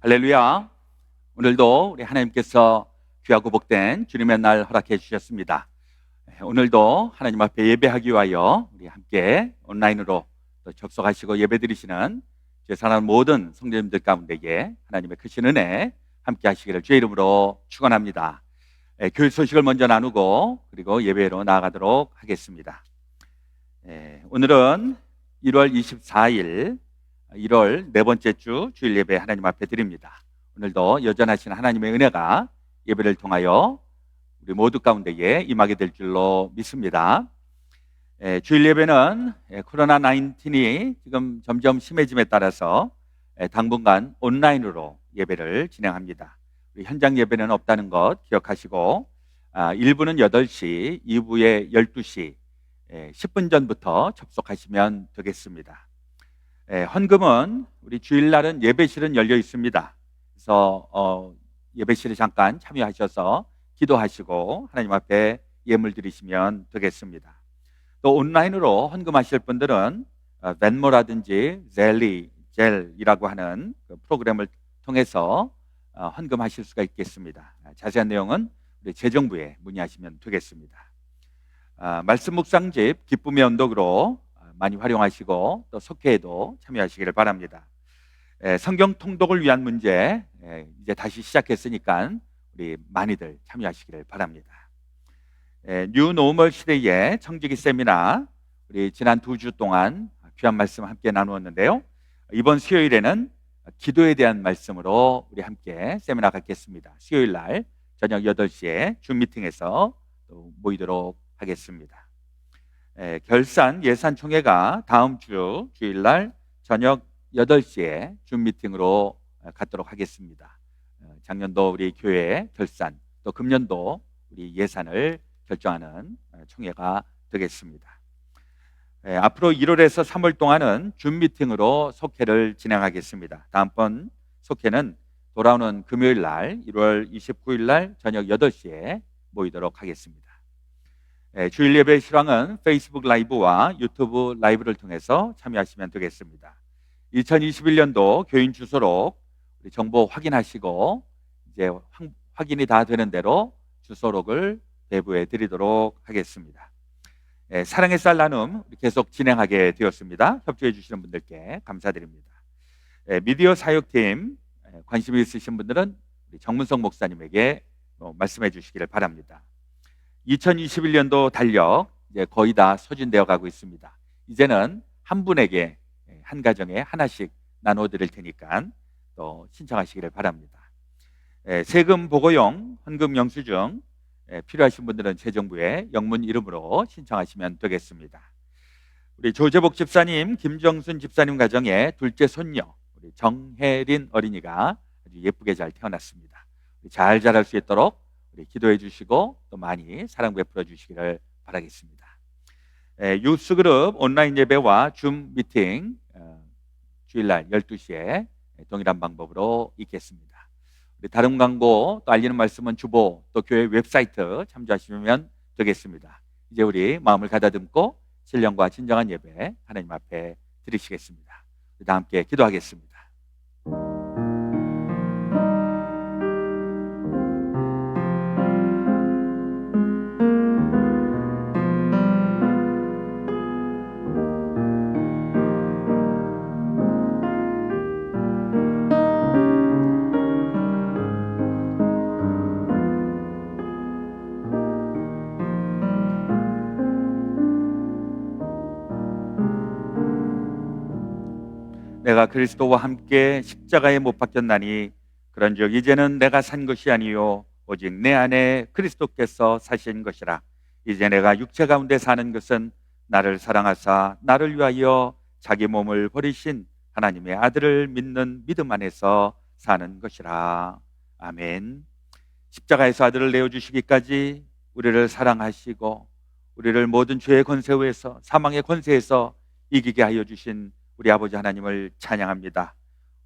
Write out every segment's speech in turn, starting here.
할렐루야. 오늘도 우리 하나님께서 귀하고 복된 주님의 날 허락해 주셨습니다. 오늘도 하나님 앞에 예배하기 위하여 우리 함께 온라인으로 또 접속하시고 예배드리시는 제 사랑하는 모든 성도님들 가운데에 하나님의 크신 은혜 함께 하시기를 주의 이름으로 축원합니다. 교회 소식을 먼저 나누고 그리고 예배로 나아가도록 하겠습니다. 오늘은 1월 24일 1월 네 번째 주 주일 예배 하나님 앞에 드립니다. 오늘도 여전하신 하나님의 은혜가 예배를 통하여 우리 모두 가운데에 임하게 될 줄로 믿습니다. 주일 예배는 코로나 19이 지금 점점 심해짐에 따라서 당분간 온라인으로 예배를 진행합니다. 우리 현장 예배는 없다는 것 기억하시고 1부는 8시, 2부에 12시 10분 전부터 접속하시면 되겠습니다. 헌금은 우리 주일날은 예배실은 열려 있습니다. 그래서 예배실에 잠깐 참여하셔서 기도하시고 하나님 앞에 예물 드리시면 되겠습니다. 또 온라인으로 헌금하실 분들은 벤모라든지 젤이라고 하는 그 프로그램을 통해서 헌금하실 수가 있겠습니다. 자세한 내용은 우리 재정부에 문의하시면 되겠습니다. 말씀 묵상집 기쁨의 언덕으로 많이 활용하시고 또 속회에도 참여하시기를 바랍니다. 성경 통독을 위한 문제 이제 다시 시작했으니까 우리 많이들 참여하시기를 바랍니다. 뉴 노멀 시대의 청지기 세미나 우리 지난 2주 동안 귀한 말씀 함께 나누었는데요. 이번 수요일에는 기도에 대한 말씀으로 우리 함께 세미나 갖겠습니다. 수요일 날 저녁 8시에 줌 미팅에서 또 모이도록 하겠습니다. 결산 예산총회가 다음 주 주일날 저녁 8시에 줌 미팅으로 갖도록 하겠습니다. 작년도 우리 교회 결산, 또 금년도 우리 예산을 결정하는 총회가 되겠습니다. 앞으로 1월에서 3월 동안은 줌 미팅으로 속회를 진행하겠습니다. 다음번 속회는 돌아오는 금요일 날 1월 29일 날 저녁 8시에 모이도록 하겠습니다. 주일 예배 실황은 페이스북 라이브와 유튜브 라이브를 통해서 참여하시면 되겠습니다. 2021년도 교인 주소록 우리 정보 확인하시고 이제 확인이 다 되는 대로 주소록을 배부해 드리도록 하겠습니다. 사랑의 쌀 나눔 계속 진행하게 되었습니다. 협조해 주시는 분들께 감사드립니다. 미디어 사역팀 관심이 있으신 분들은 우리 정문성 목사님에게 말씀해 주시기를 바랍니다. 2021년도 달력 이제 거의 다 소진되어 가고 있습니다. 이제는 한 분에게 한 가정에 하나씩 나눠 드릴 테니까 또 신청하시기를 바랍니다. 세금 보고용 헌금 영수증 필요하신 분들은 재정부에 영문 이름으로 신청하시면 되겠습니다. 우리 조재복 집사님, 김정순 집사님 가정의 둘째 손녀 우리 정혜린 어린이가 아주 예쁘게 잘 태어났습니다. 잘 자랄 수 있도록 우리 기도해 주시고 또 많이 사랑 베풀어 주시기를 바라겠습니다. 유스그룹 온라인 예배와 줌 미팅 주일날 12시에 동일한 방법으로 있겠습니다. 우리 다른 광고 또 알리는 말씀은 주보 또 교회 웹사이트 참조하시면 되겠습니다. 이제 우리 마음을 가다듬고 신령과 진정한 예배 하나님 앞에 드리시겠습니다. 다 함께 기도하겠습니다. 내가 그리스도와 함께 십자가에 못 박혔나니 그런즉 이제는 내가 산 것이 아니요 오직 내 안에 그리스도께서 사신 것이라. 이제 내가 육체 가운데 사는 것은 나를 사랑하사 나를 위하여 자기 몸을 버리신 하나님의 아들을 믿는 믿음 안에서 사는 것이라. 아멘. 십자가에서 아들을 내어주시기까지 우리를 사랑하시고 우리를 모든 죄의 권세에서 사망의 권세에서 이기게 하여 주신 우리 아버지 하나님을 찬양합니다.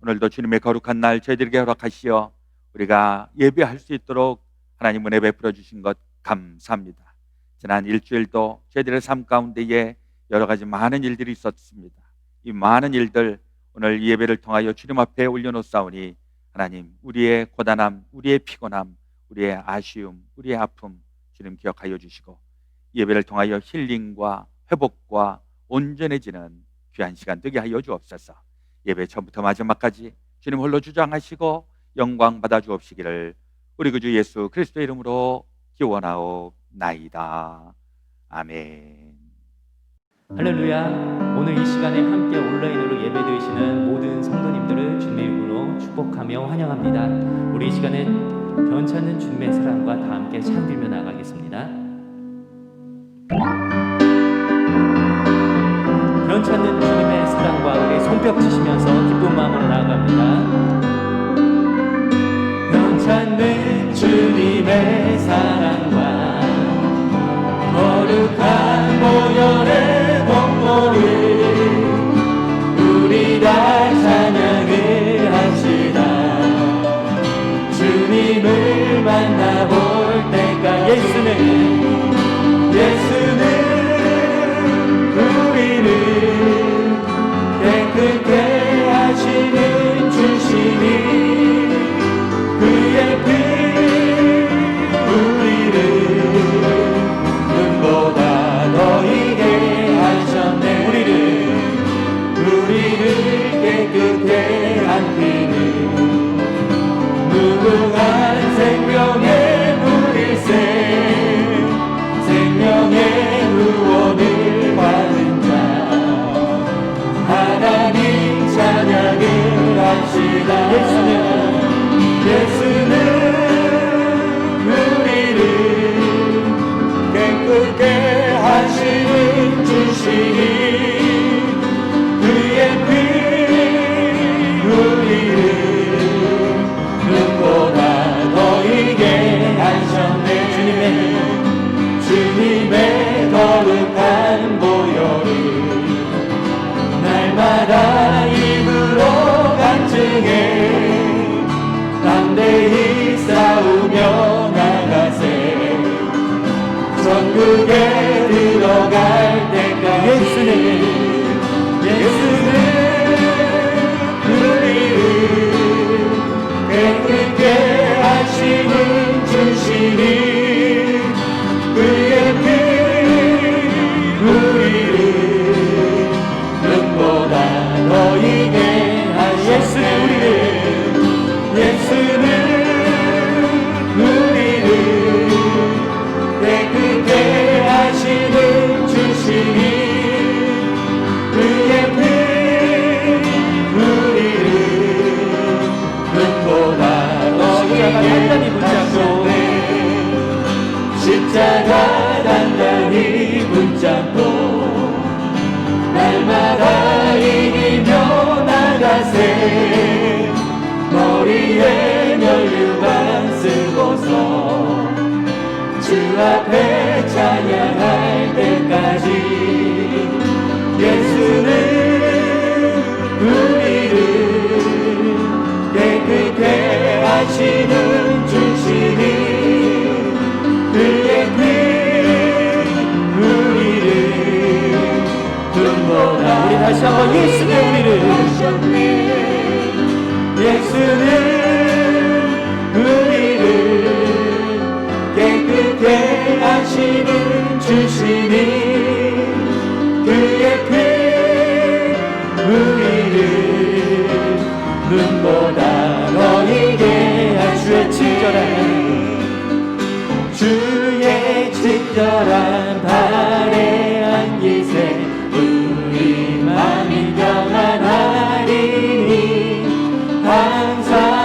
오늘도 주님의 거룩한 날 저희들에게 허락하시어 우리가 예배할 수 있도록 하나님 은혜 베풀어 주신 것 감사합니다. 지난 일주일도 저희들의 삶 가운데에 여러 가지 많은 일들이 있었습니다. 이 많은 일들 오늘 이 예배를 통하여 주님 앞에 올려놓사오니 하나님, 우리의 고단함, 우리의 피곤함, 우리의 아쉬움, 우리의 아픔 주님 기억하여 주시고 예배를 통하여 힐링과 회복과 온전해지는 귀한 시간 되게 하여 주옵소서. 예배 처음부터 마지막까지 주님 홀로 주장하시고 영광 받아 주옵시기를 우리 구주 예수 그리스도의 이름으로 기원하옵나이다. 아멘. 할렐루야. 오늘 이 시간에 함께 온라인으로 예배드리시는 모든 성도님들을 주님의 이름으로 축복하며 환영합니다. 우리 이 시간에 변찮는 주님의 사랑과 다 함께 찬양 들며 나가겠습니다. 변찮는 주님의 사랑과 우리 손뼉 치시면서 기쁜 마음으로 나아갑니다. 변찮는 주님의 사랑과 거룩한 보혈의 공로를 우리 다 찬양을 합시다. 주님을 만나볼 때가 예수는 우리를 깨끗게 하시는 주시니 그의 피 우리를 눈보다 더 이게 하셨네. 우리를 깨끗게 한 피는 무궁한 생명의 물일새 생명의 구원을 받은 자 하나님 찬양을 합시다. 예수는 우리를 깨끗게 하시는 주시니 그의 피 우리를 눈보다 더 이게 하셨네. 주님의 거룩한 보혈을 날마다 입으로 간증해 담대히 싸우며 나가세. 천국에 들어갈 때까지 예수는 우리를 깨끗게 하시는 주시니 그의 피 우리를 눈보다 더 이게 하셨네. 예수는 우리를 깨끗게 하시는 주시니 그의 피 우리를 눈보다 더 이게 하셨네. 십자가 단단히 붙잡고 날마다 이기며 나가세. 머리에 면류관 쓰고서 주 앞에 찬양할 때까지 예수는 우리를 깨끗게 하시는 주시니 그의 피 우리를 눈보다 우리 다시 한번 예수는 우리를 깨끗게 하시는 주시니 그의 피 우리를 눈보다 더 이게 주의 친절한 발에 안기세 우리 마음이 평안하리니 항상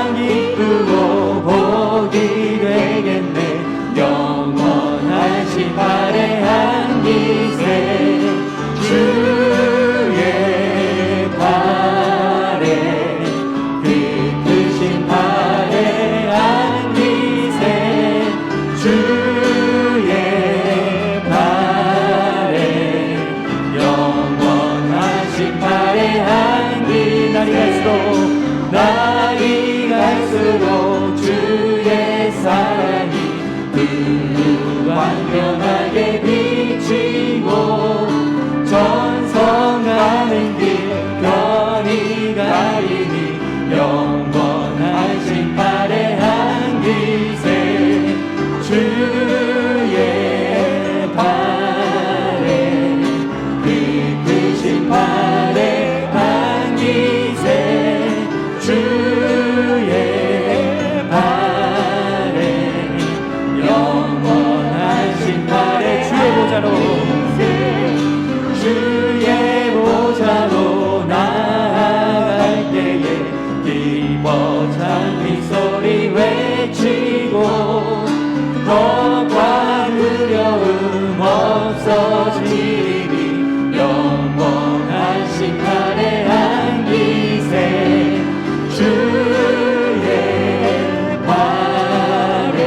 뻗찬 빗소리 외치고 걱과 두려움 없어지리 영원한 심판에 안기세 주의 발에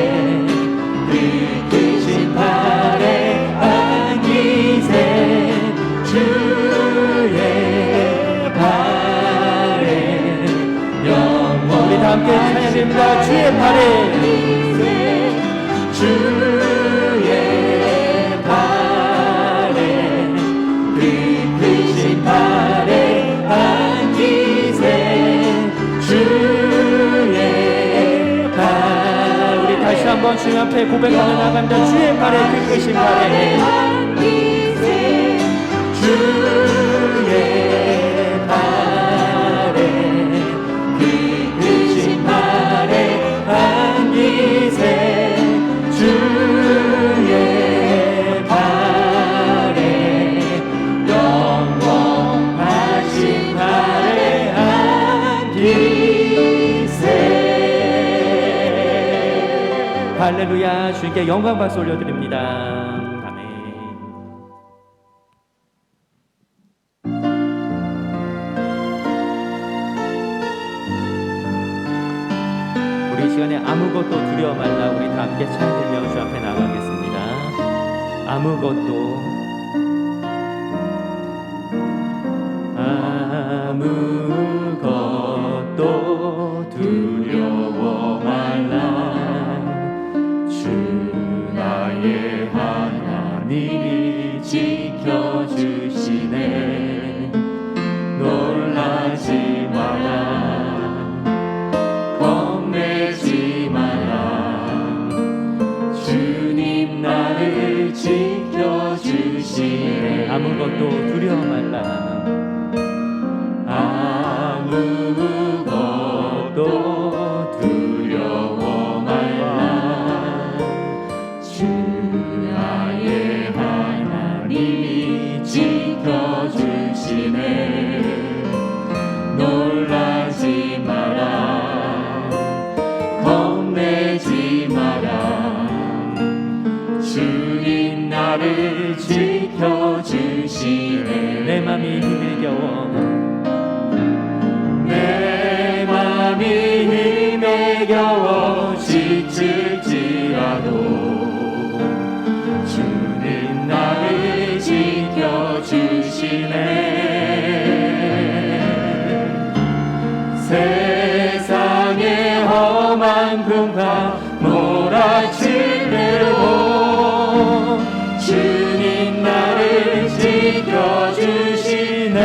그 크신 발에 안기세 주의 발에 영원 우리 다 함께 찬양합니다. 주의 발에 주의 발에 그 크신 발에 안기세 주의 발 우리 다시 한번 주님 앞에 고백하며 나갑니다. 주의 발에 그 크신 발에 안기세 주의 발에 그 크신 발에 안기세 주의 발에 영원하신 발에 안기세 할렐루야 주님께 영광 박수 올려드립니다. 아멘. 우리 이 시간에 아무것도 두려워 말라 우리 다 함께 찬양들며 주 앞에 나가겠습니다. 아무것도 두려워 말라 주 나의 하나님이 지켜주시네 놀라지 마라 겁내지 마라 주님 나를 지켜주시네 아무것도 두려워 말라 아무것도 두려워 말라 주 나의 하나님이 지켜주시네 놀라지 마라 겁내지 마라 주님 나를 지켜주시네 내 맘이 힘에 겨워 내 맘이 힘에 겨워 지칠지라도 주님 나를 지켜주시네 세상의 험한 풍파 몰아치려고 주님 나를 지켜주시네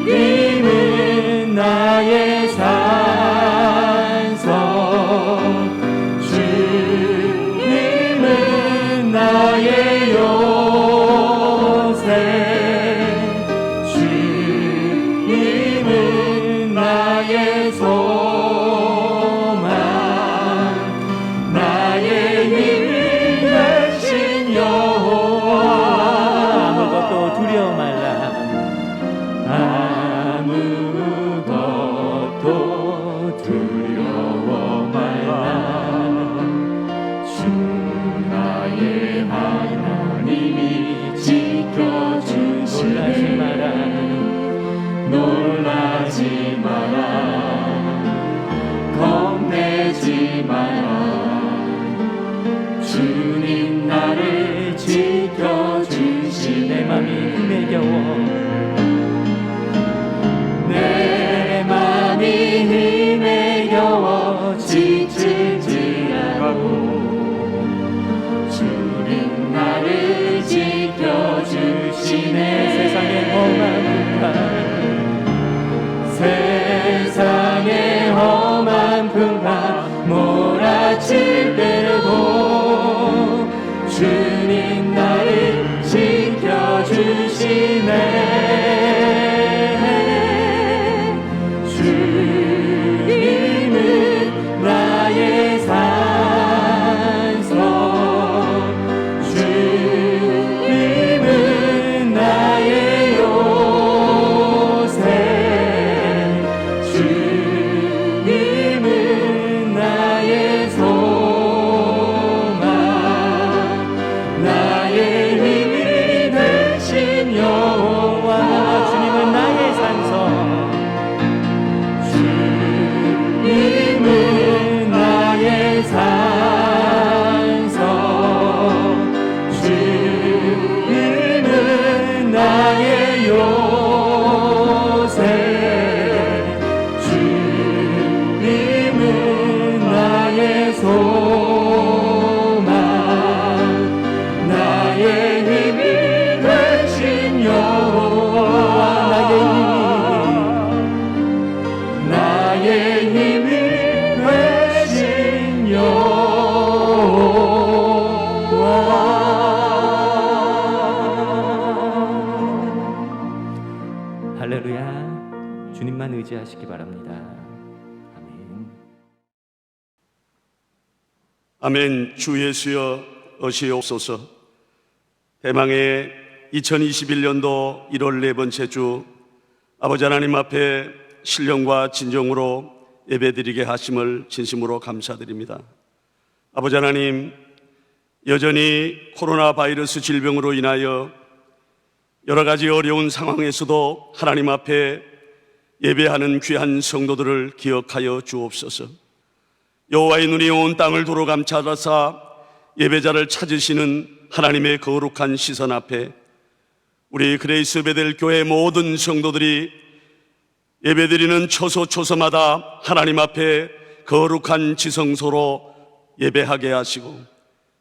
주님은 나의 산성 주님은 나의 요새 주님은 나의 소망 나의 힘 되신 여호와 아무것도 두려워 말라 아무것도 두려워 말라 주 나의 하나님이 지켜주시네 놀라지 마라 겁내지 마라 주님 나를 지켜주시네 내 맘이 힘에 겨워 내 맘이 힘에 겨워 지칠지라도 주님 나를 지켜주시네 세상의 험한 풍파 세상의 험한 풍파 몰아치려고 할렐루야. 주님만 의지하시기 바랍니다. 아멘. 아멘. 주 예수여 어시옵소서. 대망의 2021년도 1월 네 번째 주, 아버지 하나님 앞에 신령과 진정으로 예배드리게 하심을 진심으로 감사드립니다. 아버지 하나님, 여전히 코로나 바이러스 질병으로 인하여 여러 가지 어려운 상황에서도 하나님 앞에 예배하는 귀한 성도들을 기억하여 주옵소서. 여호와의 눈이 온 땅을 도로 감찰하사 예배자를 찾으시는 하나님의 거룩한 시선 앞에 우리 그레이스 베델 교회 모든 성도들이 예배드리는 초소초소마다 하나님 앞에 거룩한 지성소로 예배하게 하시고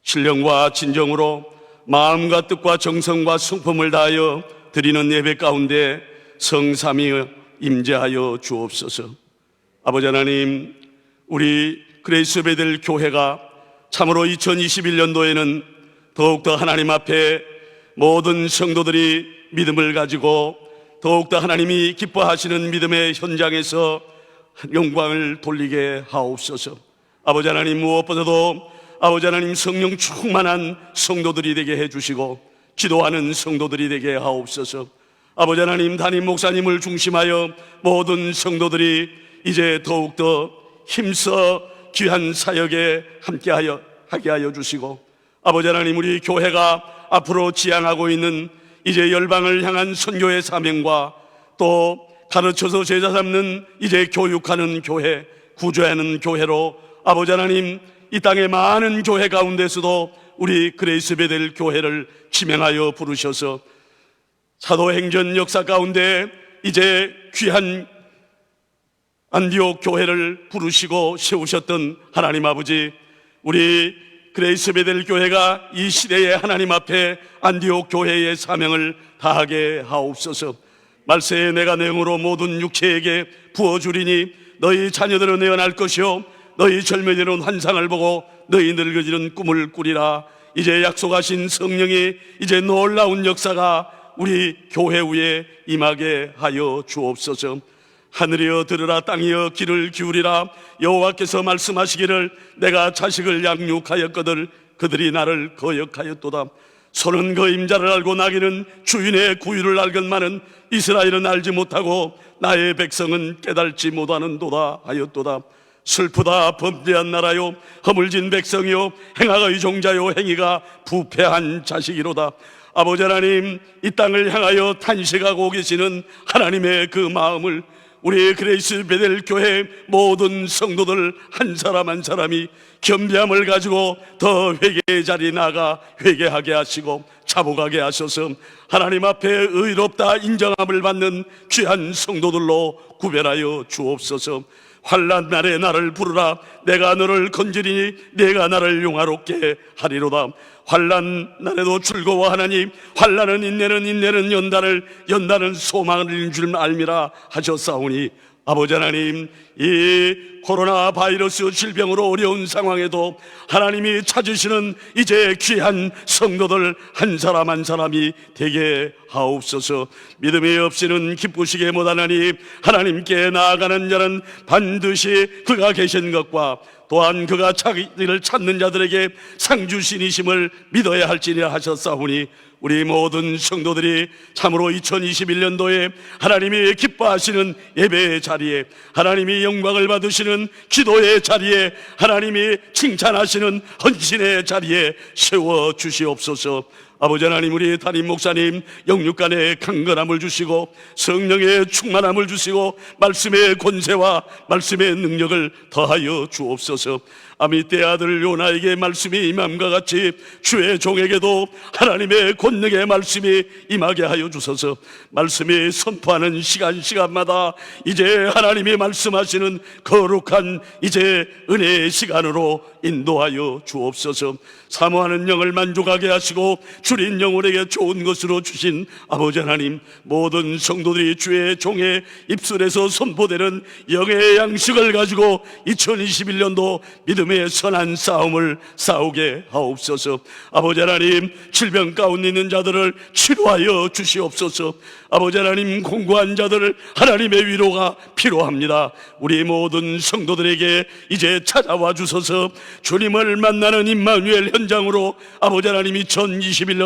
신령과 진정으로 마음과 뜻과 정성과 성품을 다하여 드리는 예배 가운데 성삼위 임재하여 주옵소서. 아버지 하나님, 우리 그레이스 베델 교회가 참으로 2021년도에는 더욱더 하나님 앞에 모든 성도들이 믿음을 가지고 더욱더 하나님이 기뻐하시는 믿음의 현장에서 영광을 돌리게 하옵소서. 아버지 하나님, 무엇보다도 아버지 하나님 성령 충만한 성도들이 되게 해주시고 기도하는 성도들이 되게 하옵소서. 아버지 하나님, 담임 목사님을 중심하여 모든 성도들이 이제 더욱더 힘써 귀한 사역에 하게 하여 주시고 아버지 하나님, 우리 교회가 앞으로 지향하고 있는 이제 열방을 향한 선교의 사명과 또 가르쳐서 제자 삼는 이제 교육하는 교회, 구조하는 교회로 아버지 하나님, 이 땅의 많은 교회 가운데서도 우리 그레이스 베델 교회를 지명하여 부르셔서 사도행전 역사 가운데 이제 귀한 안디옥 교회를 부르시고 세우셨던 하나님 아버지, 우리 그레이스 베델 교회가 이 시대에 하나님 앞에 안디옥 교회의 사명을 다하게 하옵소서. 말세에 내가 내 영으로 모든 육체에게 부어주리니 너희 자녀들은 내어날 것이요 너희 젊은이는 환상을 보고 너희 늙어지는 꿈을 꾸리라. 이제 약속하신 성령이 이제 놀라운 역사가 우리 교회 위에 임하게 하여 주옵소서. 하늘이여 들으라, 땅이여 귀를 기울이라. 여호와께서 말씀하시기를 내가 자식을 양육하였거늘 그들이 나를 거역하였도다. 소는 그 임자를 알고 나귀는 주인의 구유를 알건만은 이스라엘은 알지 못하고 나의 백성은 깨달지 못하는도다 하였도다. 슬프다 범죄한 나라요 허물진 백성이요 행하의 종자요 행위가 부패한 자식이로다. 아버지 하나님, 이 땅을 향하여 탄식하고 계시는 하나님의 그 마음을 우리 그레이스 베델 교회 모든 성도들 한 사람 한 사람이 겸비함을 가지고 더 회개의 자리에 나가 회개하게 하시고 자복하게 하셔서 하나님 앞에 의롭다 인정함을 받는 귀한 성도들로 구별하여 주옵소서. 환난 날에 나를 부르라. 내가 너를 건지리니 내가 나를 용화롭게 하리로다. 환난 날에도 즐거워하나니 환난은 인내는 연단은 소망을 줄 알미라 하셨사오니 아버지 하나님, 이 코로나 바이러스 질병으로 어려운 상황에도 하나님이 찾으시는 이제 귀한 성도들 한 사람 한 사람이 되게 하옵소서. 믿음이 없이는 기쁘시게 못하나니 하나님께 나아가는 자는 반드시 그가 계신 것과 또한 그가 자기를 찾는 자들에게 상 주신이심을 믿어야 할지니라 하셨사오니 우리 모든 성도들이 참으로 2021년도에 하나님이 기뻐하시는 예배의 자리에, 하나님이 영광을 받으시는 기도의 자리에, 하나님이 칭찬하시는 헌신의 자리에 세워 주시옵소서. 아버지 하나님, 우리 담임 목사님 영육간의 강건함을 주시고 성령의 충만함을 주시고 말씀의 권세와 말씀의 능력을 더하여 주옵소서. 아미떼 아들 요나에게 말씀이 임함과 같이 주의 종에게도 하나님의 권능의 말씀이 임하게 하여 주소서. 말씀이 선포하는 시간마다 이제 하나님이 말씀하시는 거룩한 이제 은혜의 시간으로 인도하여 주옵소서. 사모하는 영을 만족하게 하시고 줄인 영혼에게 좋은 것으로 주신 아버지 하나님, 모든 성도들이 주의 종의 입술에서 선포되는 영의 양식을 가지고 2021년도 믿음의 선한 싸움을 싸우게 하옵소서. 아버지 하나님, 질병 가운데 있는 자들을 치료하여 주시옵소서. 아버지 하나님, 공고한 자들을 하나님의 위로가 필요합니다. 우리 모든 성도들에게 이제 찾아와 주셔서 주님을 만나는 임마누엘 현장으로 아버지 하나님 2021년도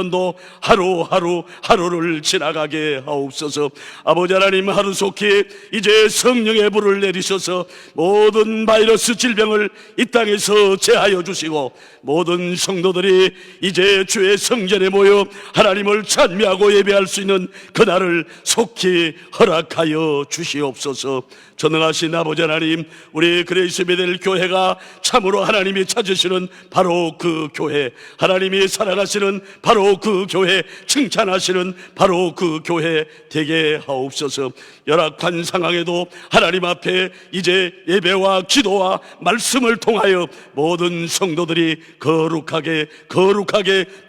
하루를 지나가게 하옵소서. 아버지 하나님, 하루속히 이제 성령의 불을 내리셔서 모든 바이러스 질병을 이 땅에서 제하여 주시고, 모든 성도들이 이제 주의 성전에 모여 하나님을 찬미하고 예배할 수 있는 그날을 속히 허락하여 주시옵소서. 전능하신 아버지 하나님, 우리 그레이스 베델 교회가 참으로 하나님이 찾으시는 바로 그 교회, 하나님이 사랑하시는 바로 그 교회, 칭찬하시는 바로 그 교회 되게 하옵소서. 열악한 상황에도 하나님 앞에 이제 예배와 기도와 말씀을 통하여 모든 성도들이 거룩하게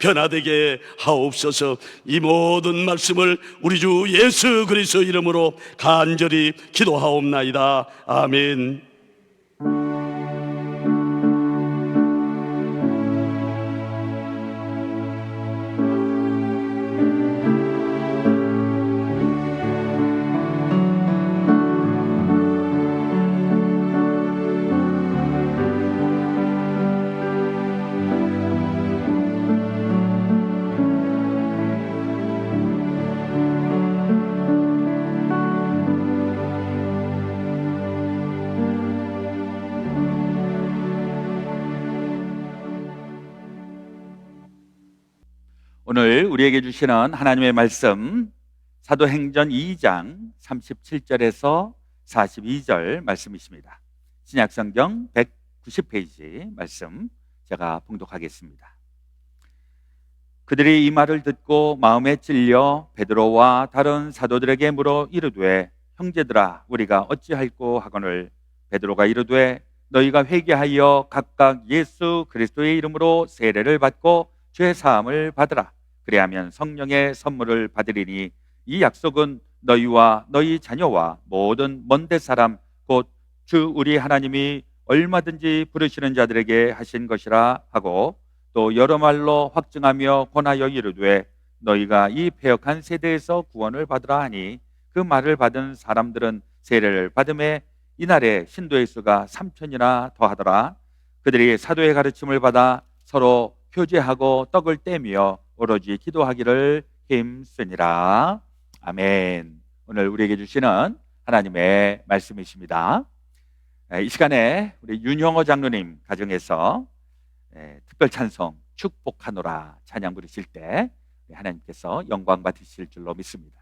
변화되게 하옵소서. 이 모든 말씀을 우리 주 예수 그리스도 이름으로 간절히 기도하옵나이다. 아멘. 오늘 우리에게 주시는 하나님의 말씀, 사도행전 2장 37절에서 42절 말씀이십니다. 신약성경 190페이지 말씀 제가 봉독하겠습니다. 그들이 이 말을 듣고 마음에 찔려 베드로와 다른 사도들에게 물어 이르되, 형제들아, 우리가 어찌할꼬 하거늘. 베드로가 이르되, 너희가 회개하여 각각 예수 그리스도의 이름으로 세례를 받고 죄 사함을 받으라. 그리하면 성령의 선물을 받으리니 이 약속은 너희와 너희 자녀와 모든 먼데 사람 곧 주 우리 하나님이 얼마든지 부르시는 자들에게 하신 것이라 하고, 또 여러 말로 확증하며 권하여 이르되, 너희가 이 패역한 세대에서 구원을 받으라 하니, 그 말을 받은 사람들은 세례를 받음에 이날에 신도의 수가 3,000이나 더하더라. 그들이 사도의 가르침을 받아 서로 교제하고 떡을 떼며 오로지 기도하기를 힘쓰니라. 아멘. 오늘 우리에게 주시는 하나님의 말씀이십니다. 이 시간에 우리 윤형호 장로님 가정에서 특별 찬송 축복하노라 찬양 부르실 때 하나님께서 영광 받으실 줄로 믿습니다.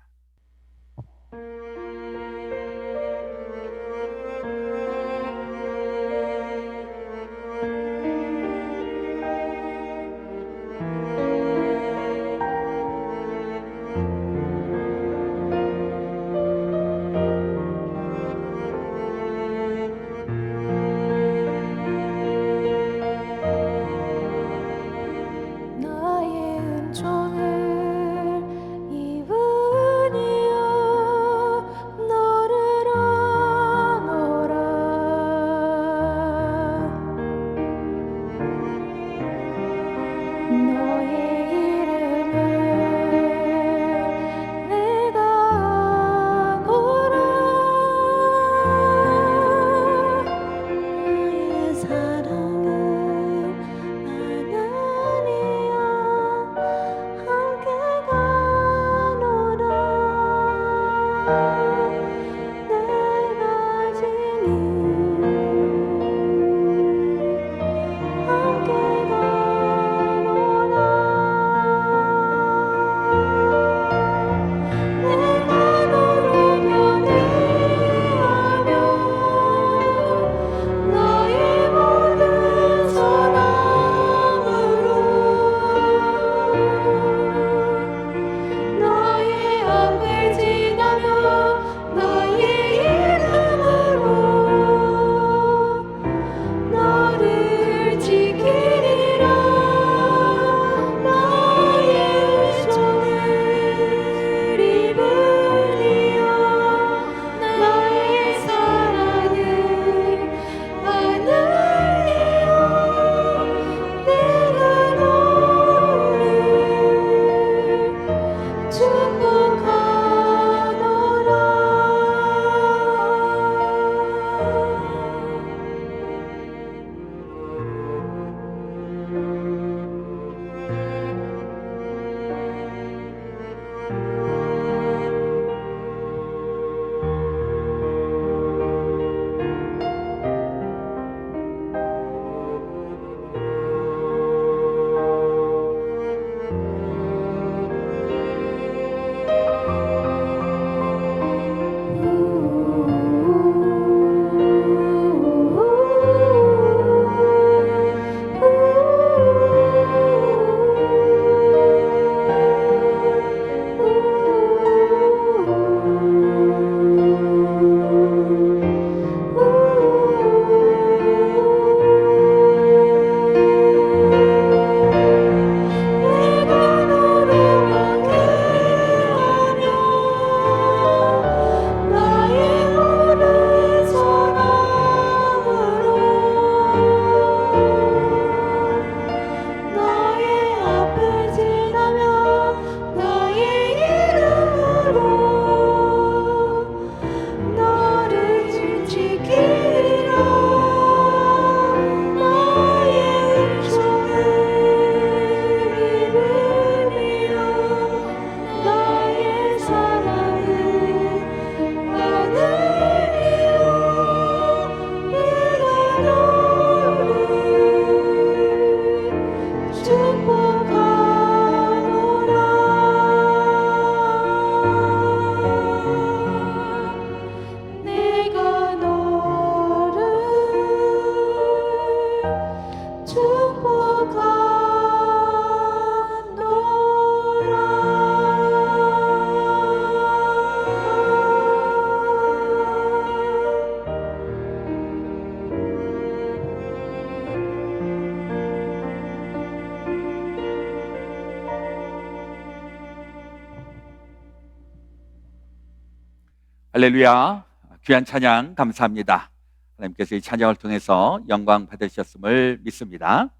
나의 은총을 입으 할렐루야. 귀한 찬양 감사합니다. 하나님께서 이 찬양을 통해서 영광 받으셨음을 믿습니다.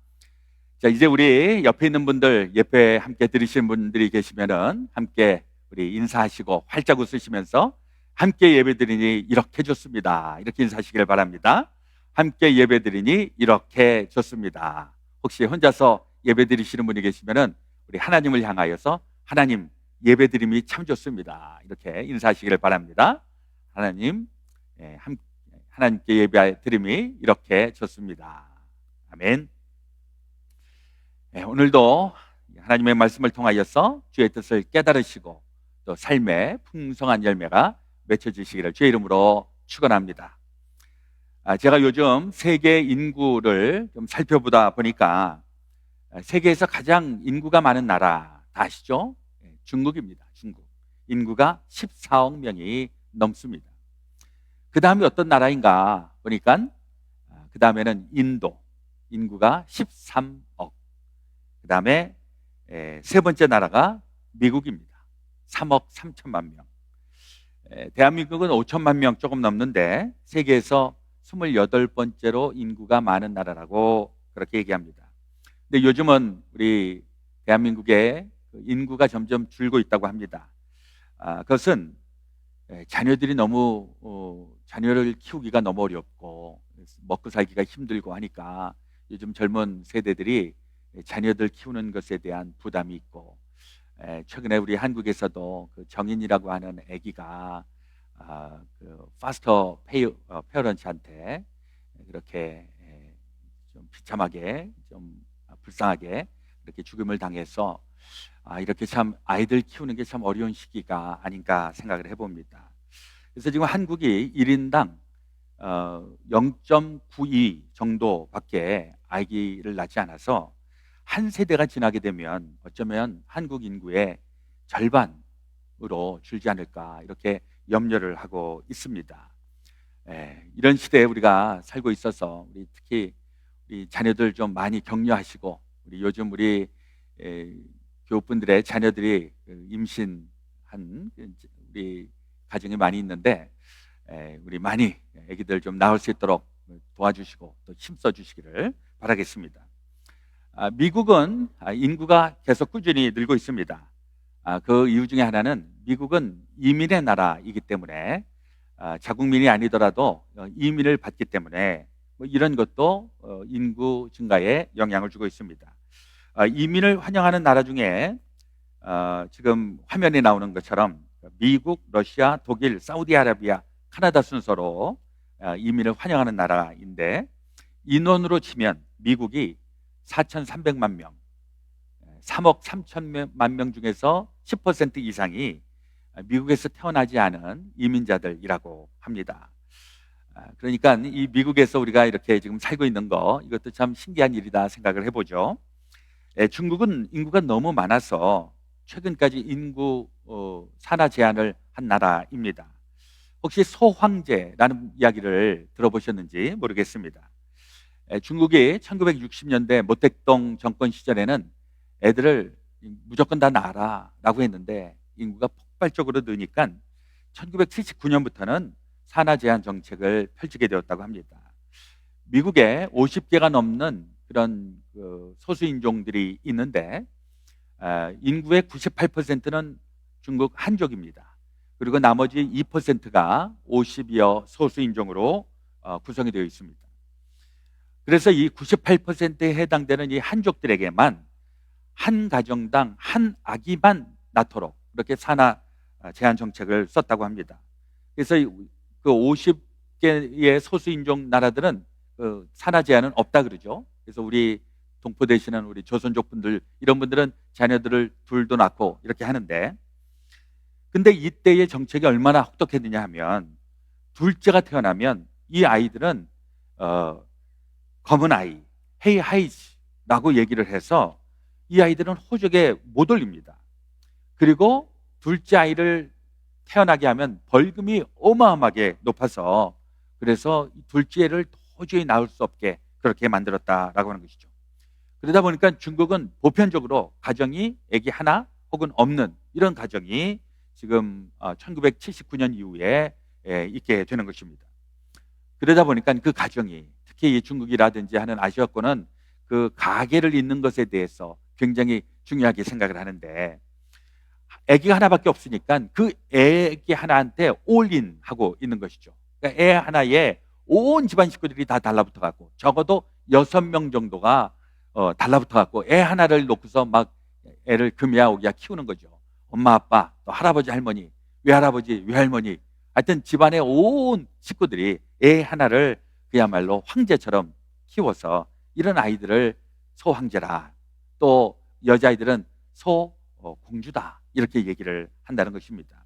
자, 이제 우리 옆에 있는 분들, 예배 함께 들으시는 분들이 계시면은 함께 우리 인사하시고 활짝 웃으시면서 함께 예배드리니 이렇게 좋습니다. 이렇게 인사하시길 바랍니다. 함께 예배드리니 이렇게 좋습니다. 혹시 혼자서 예배드리시는 분이 계시면은 우리 하나님을 향하여서 하나님 예배드림이 참 좋습니다. 이렇게 인사하시기를 바랍니다. 하나님, 하나님께 예배드림이 이렇게 좋습니다. 아멘. 오늘도 하나님의 말씀을 통하여서 주의 뜻을 깨달으시고 또 삶의 풍성한 열매가 맺혀지시기를 주의 이름으로 축원합니다. 제가 요즘 세계 인구를 좀 살펴보다 보니까 세계에서 가장 인구가 많은 나라 다 아시죠? 중국입니다. 중국. 인구가 14억 명이 넘습니다. 그 다음에 어떤 나라인가 보니까 그 다음에는 인도. 인구가 13억. 그 다음에 세 번째 나라가 미국입니다. 3억 3천만 명. 대한민국은 5천만 명 조금 넘는데 세계에서 28번째로 인구가 많은 나라라고 그렇게 얘기합니다. 근데 요즘은 우리 대한민국의 인구가 점점 줄고 있다고 합니다. 그것은 자녀들이 너무 자녀를 키우기가 너무 어렵고 먹고 살기가 힘들고 하니까 요즘 젊은 세대들이 자녀들 키우는 것에 대한 부담이 있고, 최근에 우리 한국에서도 그 정인이라고 하는 아기가 그 파스터 페어런트한테 그렇게 좀 비참하게 좀 불쌍하게 이렇게 죽음을 당해서 이렇게 참 아이들 키우는 게 참 어려운 시기가 아닌가 생각을 해봅니다. 그래서 지금 한국이 1인당 0.92 정도밖에 아기를 낳지 않아서 한 세대가 지나게 되면 어쩌면 한국 인구의 절반으로 줄지 않을까 이렇게 염려를 하고 있습니다. 이런 시대에 우리가 살고 있어서 우리 특히 우리 자녀들 좀 많이 격려하시고, 우리 요즘 우리 교우분들의 자녀들이 임신한 우리 가정이 많이 있는데 우리 많이 아기들 좀 낳을 수 있도록 도와주시고 또 힘써 주시기를 바라겠습니다. 미국은 인구가 계속 꾸준히 늘고 있습니다. 그 이유 중에 하나는 미국은 이민의 나라이기 때문에 자국민이 아니더라도 이민을 받기 때문에 뭐 이런 것도 인구 증가에 영향을 주고 있습니다. 이민을 환영하는 나라 중에 지금 화면에 나오는 것처럼 미국, 러시아, 독일, 사우디아라비아, 카나다 순서로 이민을 환영하는 나라인데, 인원으로 치면 미국이 4,300만 명, 3억 3천만 명 중에서 10% 이상이 미국에서 태어나지 않은 이민자들이라고 합니다. 그러니까 이 미국에서 우리가 이렇게 지금 살고 있는 거, 이것도 참 신기한 일이다 생각을 해보죠. 중국은 인구가 너무 많아서 최근까지 인구 산하 제한을 한 나라입니다. 혹시 소황제라는 이야기를 들어보셨는지 모르겠습니다. 중국이 1960년대 모택동 정권 시절에는 애들을 무조건 다 낳아라라고 했는데 인구가 폭발적으로 느니까 1979년부터는 산하 제한 정책을 펼치게 되었다고 합니다. 미국에 50개가 넘는 그런 소수 인종들이 있는데 인구의 98%는 중국 한족입니다. 그리고 나머지 2%가 50여 소수 인종으로 구성이 되어 있습니다. 그래서 이 98%에 해당되는 이 한족들에게만 한 가정당 한 아기만 낳도록 그렇게 산하 제한 정책을 썼다고 합니다. 그래서 그 50개의 소수 인종 나라들은 그 산하 제한은 없다 그러죠. 그래서 우리 동포 되시는 우리 조선족 분들, 이런 분들은 자녀들을 둘도 낳고 이렇게 하는데, 근데 이때의 정책이 얼마나 혹독했느냐 하면 둘째가 태어나면 이 아이들은 검은 아이, 헤이 하이즈라고 얘기를 해서 이 아이들은 호적에 못 올립니다. 그리고 둘째 아이를 태어나게 하면 벌금이 어마어마하게 높아서 그래서 둘째를 도저히 낳을 수 없게 그렇게 만들었다라고 하는 것이죠. 그러다 보니까 중국은 보편적으로 가정이 아기 하나 혹은 없는 이런 가정이 지금 1979년 이후에 있게 되는 것입니다. 그러다 보니까 그 가정이, 특히 이 중국이라든지 하는 아시아권은 그 가계를 잇는 것에 대해서 굉장히 중요하게 생각을 하는데, 아기가 하나밖에 없으니까 그 아기 하나한테 올인하고 있는 것이죠. 그러니까 애 하나에 온 집안 식구들이 다 달라붙어 갖고, 적어도 6명 정도가 달라붙어 갖고 애 하나를 놓고서 막 애를 금이야 오기야 키우는 거죠. 엄마 아빠, 또 할아버지 할머니, 외할아버지 외할머니, 하여튼 집안의 온 식구들이 애 하나를 그야말로 황제처럼 키워서 이런 아이들을 소황제라, 또 여자아이들은 소공주다, 이렇게 얘기를 한다는 것입니다.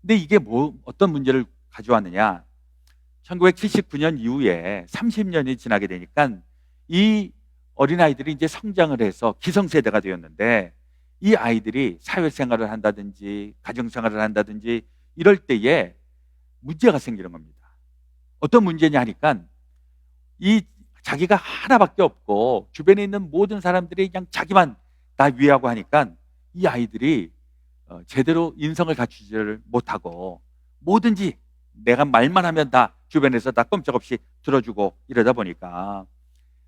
근데 이게 어떤 문제를 가져왔느냐? 1979년 이후에 30년이 지나게 되니까 이 어린아이들이 이제 성장을 해서 기성세대가 되었는데, 이 아이들이 사회생활을 한다든지 가정생활을 한다든지 이럴 때에 문제가 생기는 겁니다. 어떤 문제냐 하니까, 이 자기가 하나밖에 없고 주변에 있는 모든 사람들이 그냥 자기만 다 위하고 하니까 이 아이들이 제대로 인성을 갖추지를 못하고, 뭐든지 내가 말만 하면 다 주변에서 다 꼼짝없이 들어주고 이러다 보니까,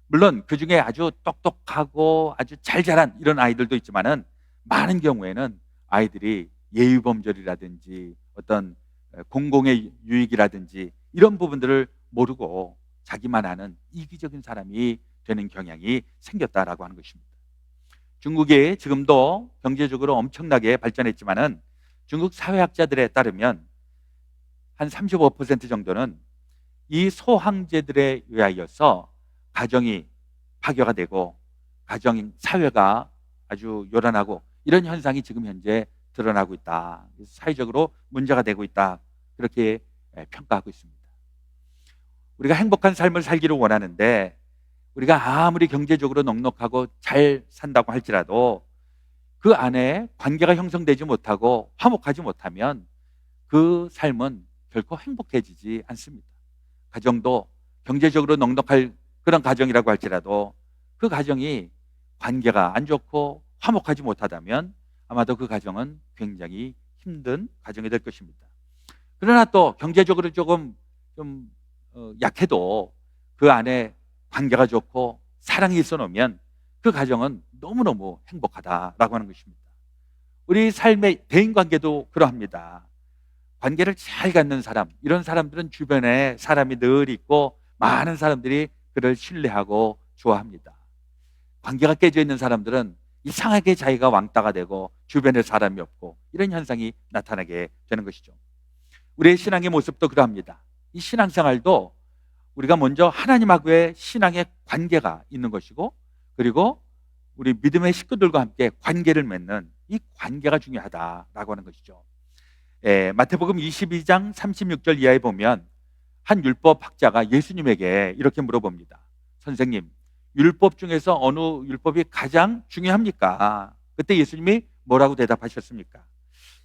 물론 그 중에 아주 똑똑하고 아주 잘 자란 이런 아이들도 있지만은, 많은 경우에는 아이들이 예의범절이라든지 어떤 공공의 유익이라든지 이런 부분들을 모르고 자기만 아는 이기적인 사람이 되는 경향이 생겼다라고 하는 것입니다. 중국이 지금도 경제적으로 엄청나게 발전했지만은, 중국 사회학자들에 따르면 한 35% 정도는 이 소황제들에 의하여서 가정이 파괴가 되고 가정 사회가 아주 요란하고 이런 현상이 지금 현재 드러나고 있다. 사회적으로 문제가 되고 있다. 그렇게 평가하고 있습니다. 우리가 행복한 삶을 살기를 원하는데, 우리가 아무리 경제적으로 넉넉하고 잘 산다고 할지라도 그 안에 관계가 형성되지 못하고 화목하지 못하면 그 삶은 결코 행복해지지 않습니다. 가정도 경제적으로 넉넉할 그런 가정이라고 할지라도 그 가정이 관계가 안 좋고 화목하지 못하다면 아마도 그 가정은 굉장히 힘든 가정이 될 것입니다. 그러나 또 경제적으로 조금 좀 약해도 그 안에 관계가 좋고 사랑이 있어 놓으면 그 가정은 너무너무 행복하다라고 하는 것입니다. 우리 삶의 대인관계도 그러합니다. 관계를 잘 갖는 사람, 이런 사람들은 주변에 사람이 늘 있고 많은 사람들이 그를 신뢰하고 좋아합니다. 관계가 깨져 있는 사람들은 이상하게 자기가 왕따가 되고 주변에 사람이 없고 이런 현상이 나타나게 되는 것이죠. 우리의 신앙의 모습도 그러합니다. 이 신앙생활도 우리가 먼저 하나님하고의 신앙의 관계가 있는 것이고, 그리고 우리 믿음의 식구들과 함께 관계를 맺는 이 관계가 중요하다라고 하는 것이죠. 마태복음 22장 36절 이하에 보면 한 율법학자가 예수님에게 이렇게 물어봅니다. 선생님, 율법 중에서 어느 율법이 가장 중요합니까? 그때 예수님이 뭐라고 대답하셨습니까?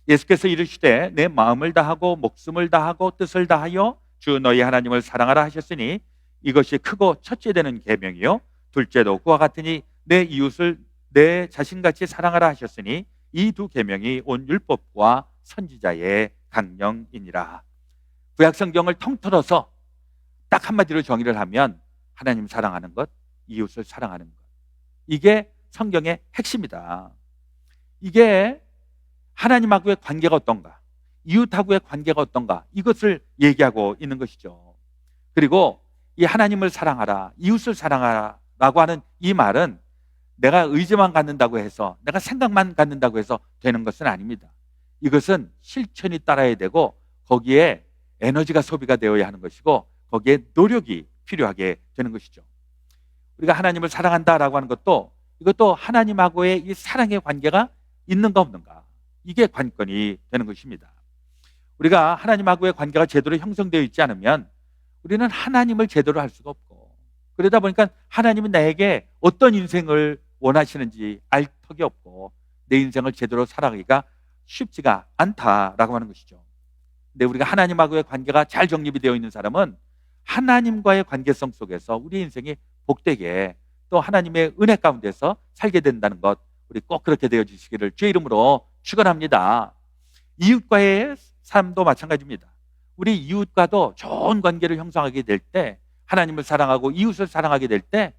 예수께서 이르시되 내 마음을 다하고 목숨을 다하고 뜻을 다하여 주 너희 하나님을 사랑하라 하셨으니 이것이 크고 첫째 되는 계명이요 둘째도 그와 같으니 내 이웃을 내 자신같이 사랑하라 하셨으니 이 두 계명이 온 율법과 선지자의 강령이니라. 구약 성경을 통틀어서 딱 한마디로 정의를 하면 하나님 사랑하는 것, 이웃을 사랑하는 것, 이게 성경의 핵심이다. 이게 하나님하고의 관계가 어떤가, 이웃하고의 관계가 어떤가, 이것을 얘기하고 있는 것이죠. 그리고 이 하나님을 사랑하라, 이웃을 사랑하라 라고 하는 이 말은 내가 의지만 갖는다고 해서, 내가 생각만 갖는다고 해서 되는 것은 아닙니다. 이것은 실천이 따라야 되고 거기에 에너지가 소비가 되어야 하는 것이고 거기에 노력이 필요하게 되는 것이죠. 우리가 하나님을 사랑한다라고 하는 것도, 이것도 하나님하고의 이 사랑의 관계가 있는가 없는가, 이게 관건이 되는 것입니다. 우리가 하나님하고의 관계가 제대로 형성되어 있지 않으면 우리는 하나님을 제대로 할 수가 없고, 그러다 보니까 하나님은 나에게 어떤 인생을 원하시는지 알 턱이 없고 내 인생을 제대로 살아가기가 쉽지가 않다라고 하는 것이죠. 근데 우리가 하나님하고의 관계가 잘 정립이 되어 있는 사람은 하나님과의 관계성 속에서 우리 인생이 복되게, 또 하나님의 은혜 가운데서 살게 된다는 것, 우리 꼭 그렇게 되어 주시기를 주의 이름으로 축원합니다. 이웃과의 삶도 마찬가지입니다. 우리 이웃과도 좋은 관계를 형성하게 될 때, 하나님을 사랑하고 이웃을 사랑하게 될 때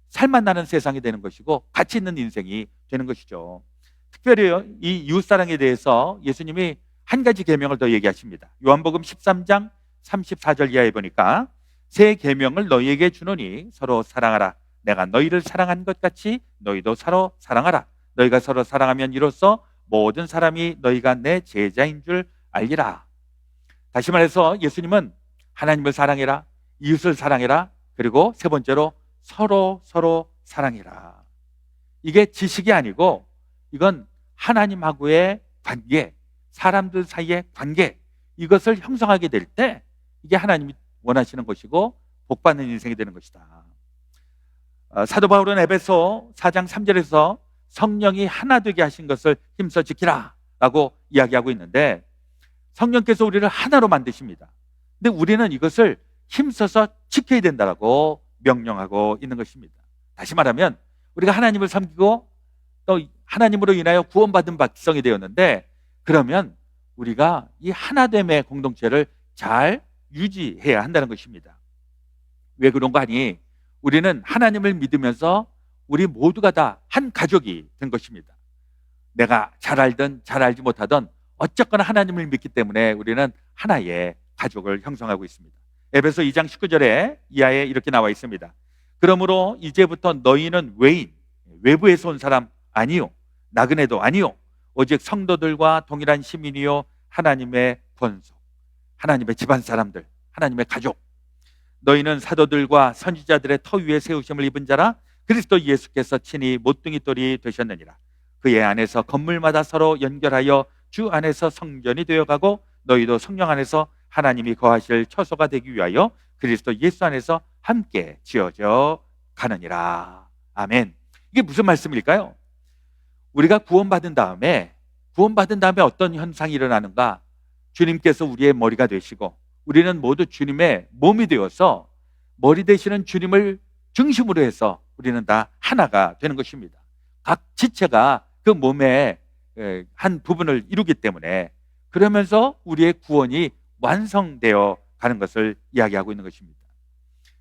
살맛 나는 세상이 되는 것이고 가치 있는 인생이 되는 것이죠. 특별히 이 이웃사랑에 대해서 예수님이 한 가지 계명을 더 얘기하십니다. 요한복음 13장 34절 이하에 보니까 새 계명을 너희에게 주노니 서로 사랑하라. 내가 너희를 사랑한 것 같이 너희도 서로 사랑하라. 너희가 서로 사랑하면 이로써 모든 사람이 너희가 내 제자인 줄 알리라. 다시 말해서 예수님은 하나님을 사랑해라, 이웃을 사랑해라, 그리고 세 번째로 서로 사랑해라. 이게 지식이 아니고 이건 하나님하고의 관계, 사람들 사이의 관계, 이것을 형성하게 될 때 이게 하나님이 원하시는 것이고 복받는 인생이 되는 것이다. 사도 바울은 에베소 4장 3절에서 성령이 하나 되게 하신 것을 힘써 지키라 라고 이야기하고 있는데, 성령께서 우리를 하나로 만드십니다. 근데 우리는 이것을 힘써서 지켜야 된다고 명령하고 있는 것입니다. 다시 말하면 우리가 하나님을 섬기고 또 하나님으로 인하여 구원받은 백성이 되었는데, 그러면 우리가 이 하나됨의 공동체를 잘 유지해야 한다는 것입니다. 왜 그런 거 아니? 우리는 하나님을 믿으면서 우리 모두가 다 한 가족이 된 것입니다. 내가 잘 알든 잘 알지 못하든 어쨌거나 하나님을 믿기 때문에 우리는 하나의 가족을 형성하고 있습니다. 에베소 2장 19절에 이하에 이렇게 나와 있습니다. 그러므로 이제부터 너희는 외인, 외부에서 온 사람 아니요, 나그네도 아니요, 오직 성도들과 동일한 시민이요, 하나님의 권속, 하나님의 집안 사람들, 하나님의 가족. 너희는 사도들과 선지자들의 터 위에 세우심을 입은 자라. 그리스도 예수께서 친히 모퉁이 돌이 되셨느니라. 그의 안에서 건물마다 서로 연결하여 주 안에서 성전이 되어가고 너희도 성령 안에서 하나님이 거하실 처소가 되기 위하여 그리스도 예수 안에서 함께 지어져 가느니라. 아멘. 이게 무슨 말씀일까요? 우리가 구원받은 다음에 어떤 현상이 일어나는가? 주님께서 우리의 머리가 되시고 우리는 모두 주님의 몸이 되어서 머리 되시는 주님을 중심으로 해서 우리는 다 하나가 되는 것입니다. 각 지체가 그 몸의 한 부분을 이루기 때문에, 그러면서 우리의 구원이 완성되어 가는 것을 이야기하고 있는 것입니다.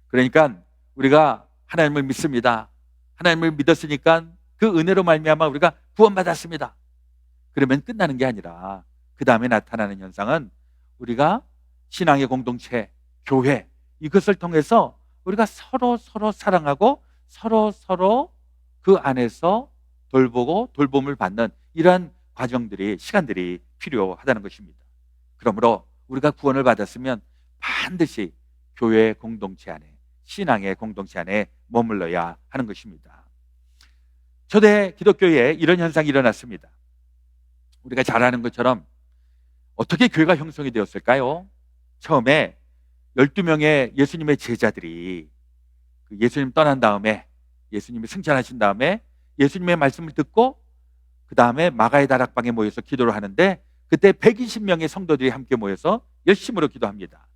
그러니까 우리가 하나님을 믿습니다. 하나님을 믿었으니까 그 은혜로 말미암아 우리가 구원받았습니다. 그러면 끝나는 게 아니라 그 다음에 나타나는 현상은 우리가 신앙의 공동체, 교회, 이것을 통해서 우리가 서로 사랑하고 서로 그 안에서 돌보고 돌봄을 받는 이러한 과정들이, 시간들이 필요하다는 것입니다. 그러므로 우리가 구원을 받았으면 반드시 교회 공동체 안에, 신앙의 공동체 안에 머물러야 하는 것입니다. 초대 기독교에 이런 현상이 일어났습니다. 우리가 잘 아는 것처럼 어떻게 교회가 형성이 되었을까요? 처음에 12명의 예수님의 제자들이 예수님 떠난 다음에, 예수님이 승천하신 다음에 예수님의 말씀을 듣고 그 다음에 마가의 다락방에 모여서 기도를 하는데, 그때 120명의 성도들이 함께 모여서 열심으로 기도합니다.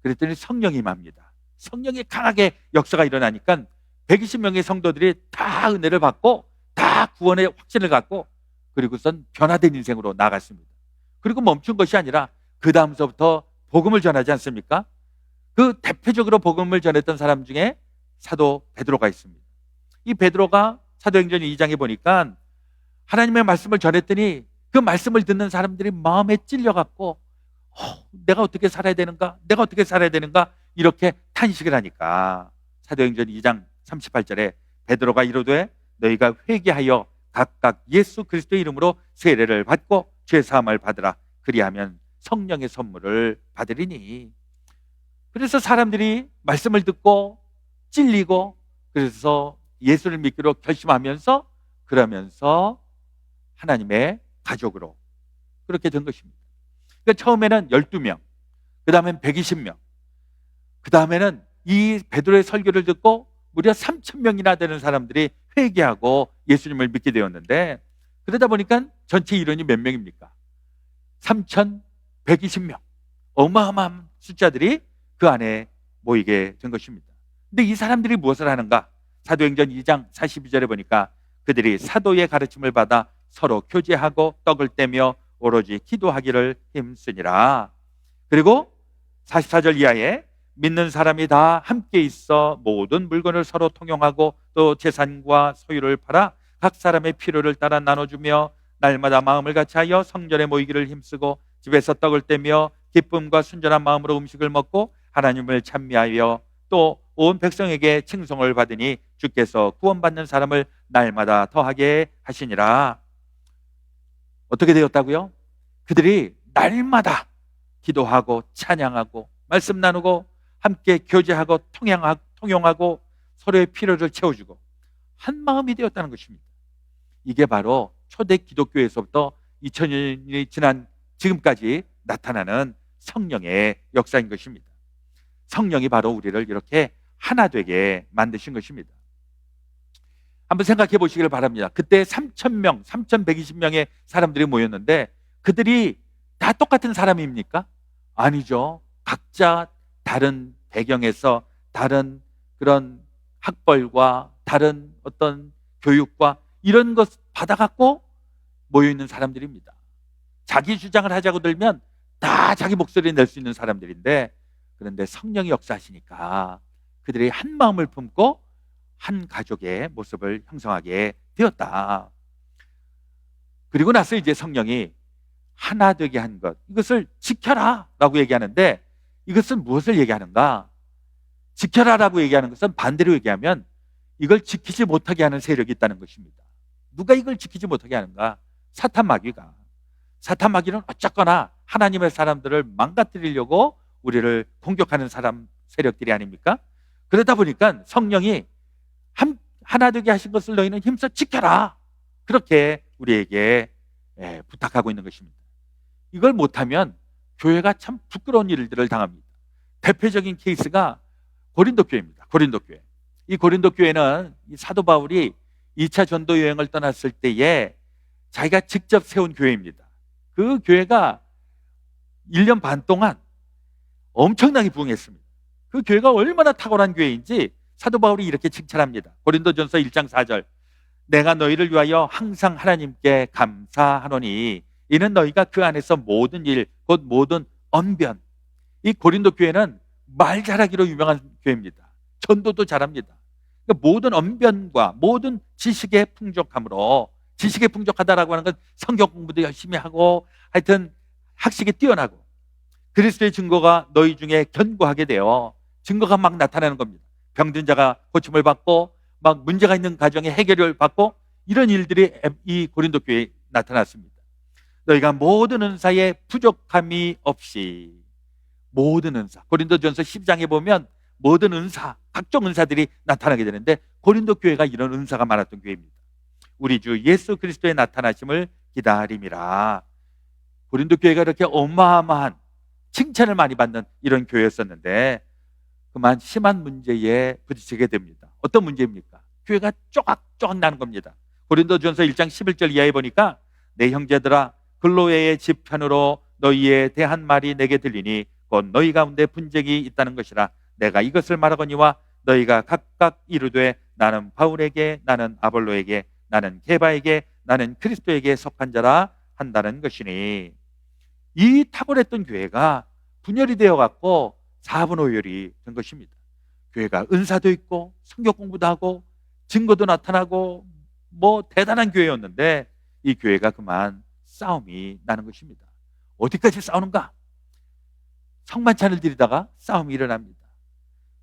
그랬더니 성령이 임합니다. 성령이 강하게 역사가 일어나니까 120명의 성도들이 다 은혜를 받고 다 구원의 확신을 갖고 그리고선 변화된 인생으로 나갔습니다. 그리고 멈춘 것이 아니라 그 다음서부터 복음을 전하지 않습니까? 그 대표적으로 복음을 전했던 사람 중에 사도 베드로가 있습니다. 이 베드로가 사도행전 2장에 보니까 하나님의 말씀을 전했더니 그 말씀을 듣는 사람들이 마음에 찔려갖고 내가 어떻게 살아야 되는가? 내가 어떻게 살아야 되는가? 이렇게 탄식을 하니까 사도행전 2장 38절에 베드로가 이르되 너희가 회개하여 각각 예수 그리스도의 이름으로 세례를 받고 죄사함을 받으라. 그리하면 성령의 선물을 받으리니. 그래서 사람들이 말씀을 듣고 찔리고 그래서 예수를 믿기로 결심하면서 그러면서 하나님의 가족으로 그렇게 된 것입니다. 그러니까 처음에는 12명, 그 다음엔 120명, 그 다음에는 이 베드로의 설교를 듣고 무려 3,000명이나 되는 사람들이 회개하고 예수님을 믿게 되었는데, 그러다 보니까 전체 인원이 몇 명입니까? 3,120명. 어마어마한 숫자들이 그 안에 모이게 된 것입니다. 근데 이 사람들이 무엇을 하는가? 사도행전 2장 42절에 보니까 그들이 사도의 가르침을 받아 서로 교제하고 떡을 떼며 오로지 기도하기를 힘쓰니라. 그리고 44절 이하에 믿는 사람이 다 함께 있어 모든 물건을 서로 통용하고 또 재산과 소유를 팔아 각 사람의 필요를 따라 나눠주며 날마다 마음을 같이하여 성전에 모이기를 힘쓰고 집에서 떡을 떼며 기쁨과 순전한 마음으로 음식을 먹고 하나님을 찬미하여 또 온 백성에게 칭송을 받으니 주께서 구원받는 사람을 날마다 더하게 하시니라. 어떻게 되었다고요? 그들이 날마다 기도하고 찬양하고 말씀 나누고 함께 교제하고 통용하고 서로의 필요를 채워주고 한 마음이 되었다는 것입니다. 이게 바로 초대 기독교에서부터 2000년이 지난 지금까지 나타나는 성령의 역사인 것입니다. 성령이 바로 우리를 이렇게 하나 되게 만드신 것입니다. 한번 생각해 보시길 바랍니다. 그때 3,000명, 3,120명의 사람들이 모였는데 그들이 다 똑같은 사람입니까? 아니죠. 각자 다른 배경에서 다른 그런 학벌과 다른 어떤 교육과 이런 것 받아갖고 모여있는 사람들입니다. 자기 주장을 하자고 들면 다 자기 목소리 낼 수 있는 사람들인데, 그런데 성령이 역사하시니까 그들이 한 마음을 품고 한 가족의 모습을 형성하게 되었다. 그리고 나서 이제 성령이 하나 되게 한 것, 이것을 지켜라 라고 얘기하는데, 이것은 무엇을 얘기하는가? 지켜라 라고 얘기하는 것은 반대로 얘기하면 이걸 지키지 못하게 하는 세력이 있다는 것입니다. 누가 이걸 지키지 못하게 하는가? 사탄 마귀가. 사탄 마귀는 어쨌거나 하나님의 사람들을 망가뜨리려고 우리를 공격하는 세력들이 아닙니까? 그러다 보니까 성령이 하나 되게 하신 것을 너희는 힘써 지켜라, 그렇게 우리에게 부탁하고 있는 것입니다. 이걸 못하면 교회가 참 부끄러운 일들을 당합니다. 대표적인 케이스가 고린도 교회입니다. 고린도 교회. 이 고린도 교회는 이 사도 바울이 2차 전도 여행을 떠났을 때에 자기가 직접 세운 교회입니다. 그 교회가 1년 반 동안 엄청나게 부흥했습니다. 그 교회가 얼마나 탁월한 교회인지 사도 바울이 이렇게 칭찬합니다. 고린도전서 1장 4절. 내가 너희를 위하여 항상 하나님께 감사하노니 이는 너희가 그 안에서 모든 일, 곧 모든 언변. 이 고린도 교회는 말 잘하기로 유명한 교회입니다. 전도도 잘합니다. 그러니까 모든 언변과 모든 지식의 풍족함으로, 지식의 풍족하다라고 하는 건 성경 공부도 열심히 하고 하여튼 학식이 뛰어나고 그리스도의 증거가 너희 중에 견고하게 되어 증거가 막 나타나는 겁니다. 병든 자가 고침을 받고 막 문제가 있는 가정에 해결을 받고 이런 일들이 이 고린도 교회에 나타났습니다. 너희가 모든 은사에 부족함이 없이, 모든 은사, 고린도전서 10장에 보면 모든 은사, 각종 은사들이 나타나게 되는데 고린도 교회가 이런 은사가 많았던 교회입니다. 우리 주 예수 그리스도의 나타나심을 기다림이라. 고린도 교회가 이렇게 어마어마한 칭찬을 많이 받는 이런 교회였었는데 그만 심한 문제에 부딪히게 됩니다. 어떤 문제입니까? 교회가 쪼각쪼각 나는 겁니다. 고린도전서 1장 11절 이하에 보니까 내 형제들아 글로웨의 집편으로 너희에 대한 말이 내게 들리니 곧 너희 가운데 분쟁이 있다는 것이라. 내가 이것을 말하거니와 너희가 각각 이르되 나는 바울에게, 나는 아볼로에게, 나는 게바에게, 나는 그리스도에게 속한 자라 한다는 것이니. 이 탁월했던 교회가 분열이 되어갖고 4분 5열이 된 것입니다. 교회가 은사도 있고 성경 공부도 하고 증거도 나타나고 뭐 대단한 교회였는데 이 교회가 그만 싸움이 나는 것입니다. 어디까지 싸우는가? 성만찬을 드리다가 싸움이 일어납니다.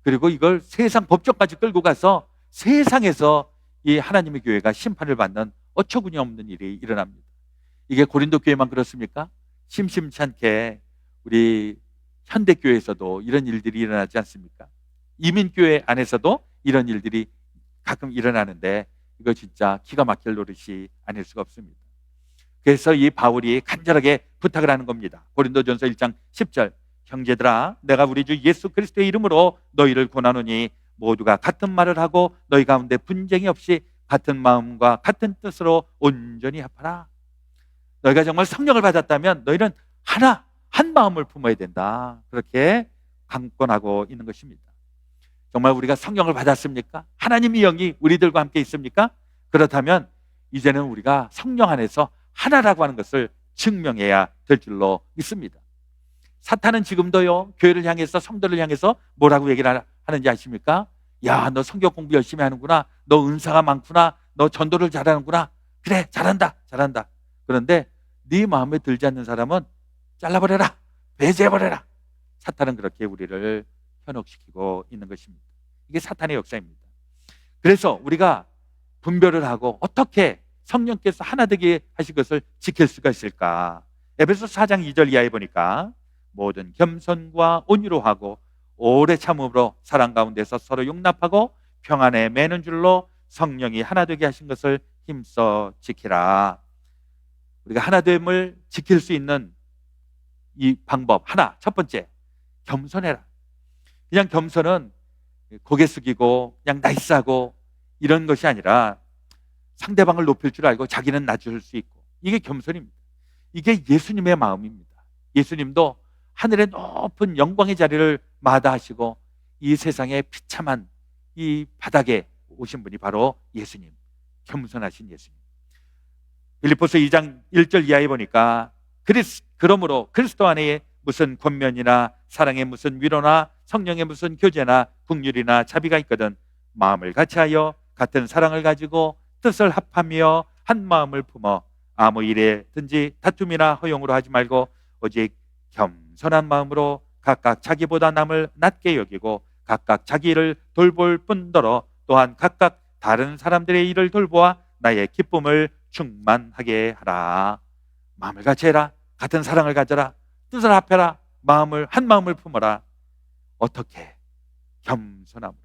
그리고 이걸 세상 법정까지 끌고 가서 세상에서 이 하나님의 교회가 심판을 받는 어처구니 없는 일이 일어납니다. 이게 고린도 교회만 그렇습니까? 심심찮게 우리 현대교회에서도 이런 일들이 일어나지 않습니까? 이민교회 안에서도 이런 일들이 가끔 일어나는데 이거 진짜 기가 막힐 노릇이 아닐 수가 없습니다. 그래서 이 바울이 간절하게 부탁을 하는 겁니다. 고린도전서 1장 10절. 형제들아 내가 우리 주 예수 그리스도의 이름으로 너희를 권하노니 모두가 같은 말을 하고 너희 가운데 분쟁이 없이 같은 마음과 같은 뜻으로 온전히 합하라. 너희가 정말 성령을 받았다면 너희는 한 마음을 품어야 된다. 그렇게 강권하고 있는 것입니다. 정말 우리가 성령을 받았습니까? 하나님의 영이 우리들과 함께 있습니까? 그렇다면 이제는 우리가 성령 안에서 하나라고 하는 것을 증명해야 될 줄로 믿습니다. 사탄은 지금도요, 교회를 향해서, 성도를 향해서 뭐라고 얘기를 하는지 아십니까? 야, 너 성경 공부 열심히 하는구나. 너 은사가 많구나. 너 전도를 잘하는구나. 그래, 잘한다, 잘한다. 그런데 네 마음에 들지 않는 사람은 잘라버려라, 배제해버려라. 사탄은 그렇게 우리를 현혹시키고 있는 것입니다. 이게 사탄의 역사입니다. 그래서 우리가 분별을 하고 어떻게 성령께서 하나 되게 하신 것을 지킬 수가 있을까? 에베소 4장 2절 이하에 보니까 모든 겸손과 온유로 하고 오래 참음으로 사랑 가운데서 서로 용납하고 평안에 매는 줄로 성령이 하나 되게 하신 것을 힘써 지키라. 우리가 하나됨을 지킬 수 있는 이 방법 하나, 첫 번째, 겸손해라. 그냥 겸손은 고개 숙이고 그냥 나이스하고 이런 것이 아니라 상대방을 높일 줄 알고 자기는 낮출 수 있고, 이게 겸손입니다. 이게 예수님의 마음입니다. 예수님도 하늘의 높은 영광의 자리를 마다하시고 이 세상에 비참한 이 바닥에 오신 분이 바로 예수님, 겸손하신 예수님. 빌립보서 2장 1절 이하에 보니까 그러므로 그리스도 안에 무슨 권면이나 사랑의 무슨 위로나 성령의 무슨 교제나 긍휼이나 자비가 있거든 마음을 같이하여 같은 사랑을 가지고 뜻을 합하며 한 마음을 품어 아무 일에든지 다툼이나 허용으로 하지 말고 오직 겸손한 마음으로 각각 자기보다 남을 낮게 여기고 각각 자기 일을 돌볼 뿐더러 또한 각각 다른 사람들의 일을 돌보아 나의 기쁨을 충만하게 하라. 마음을 같이 해라. 같은 사랑을 가져라. 뜻을 합해라. 한 마음을 품어라. 어떻게? 겸손함으로.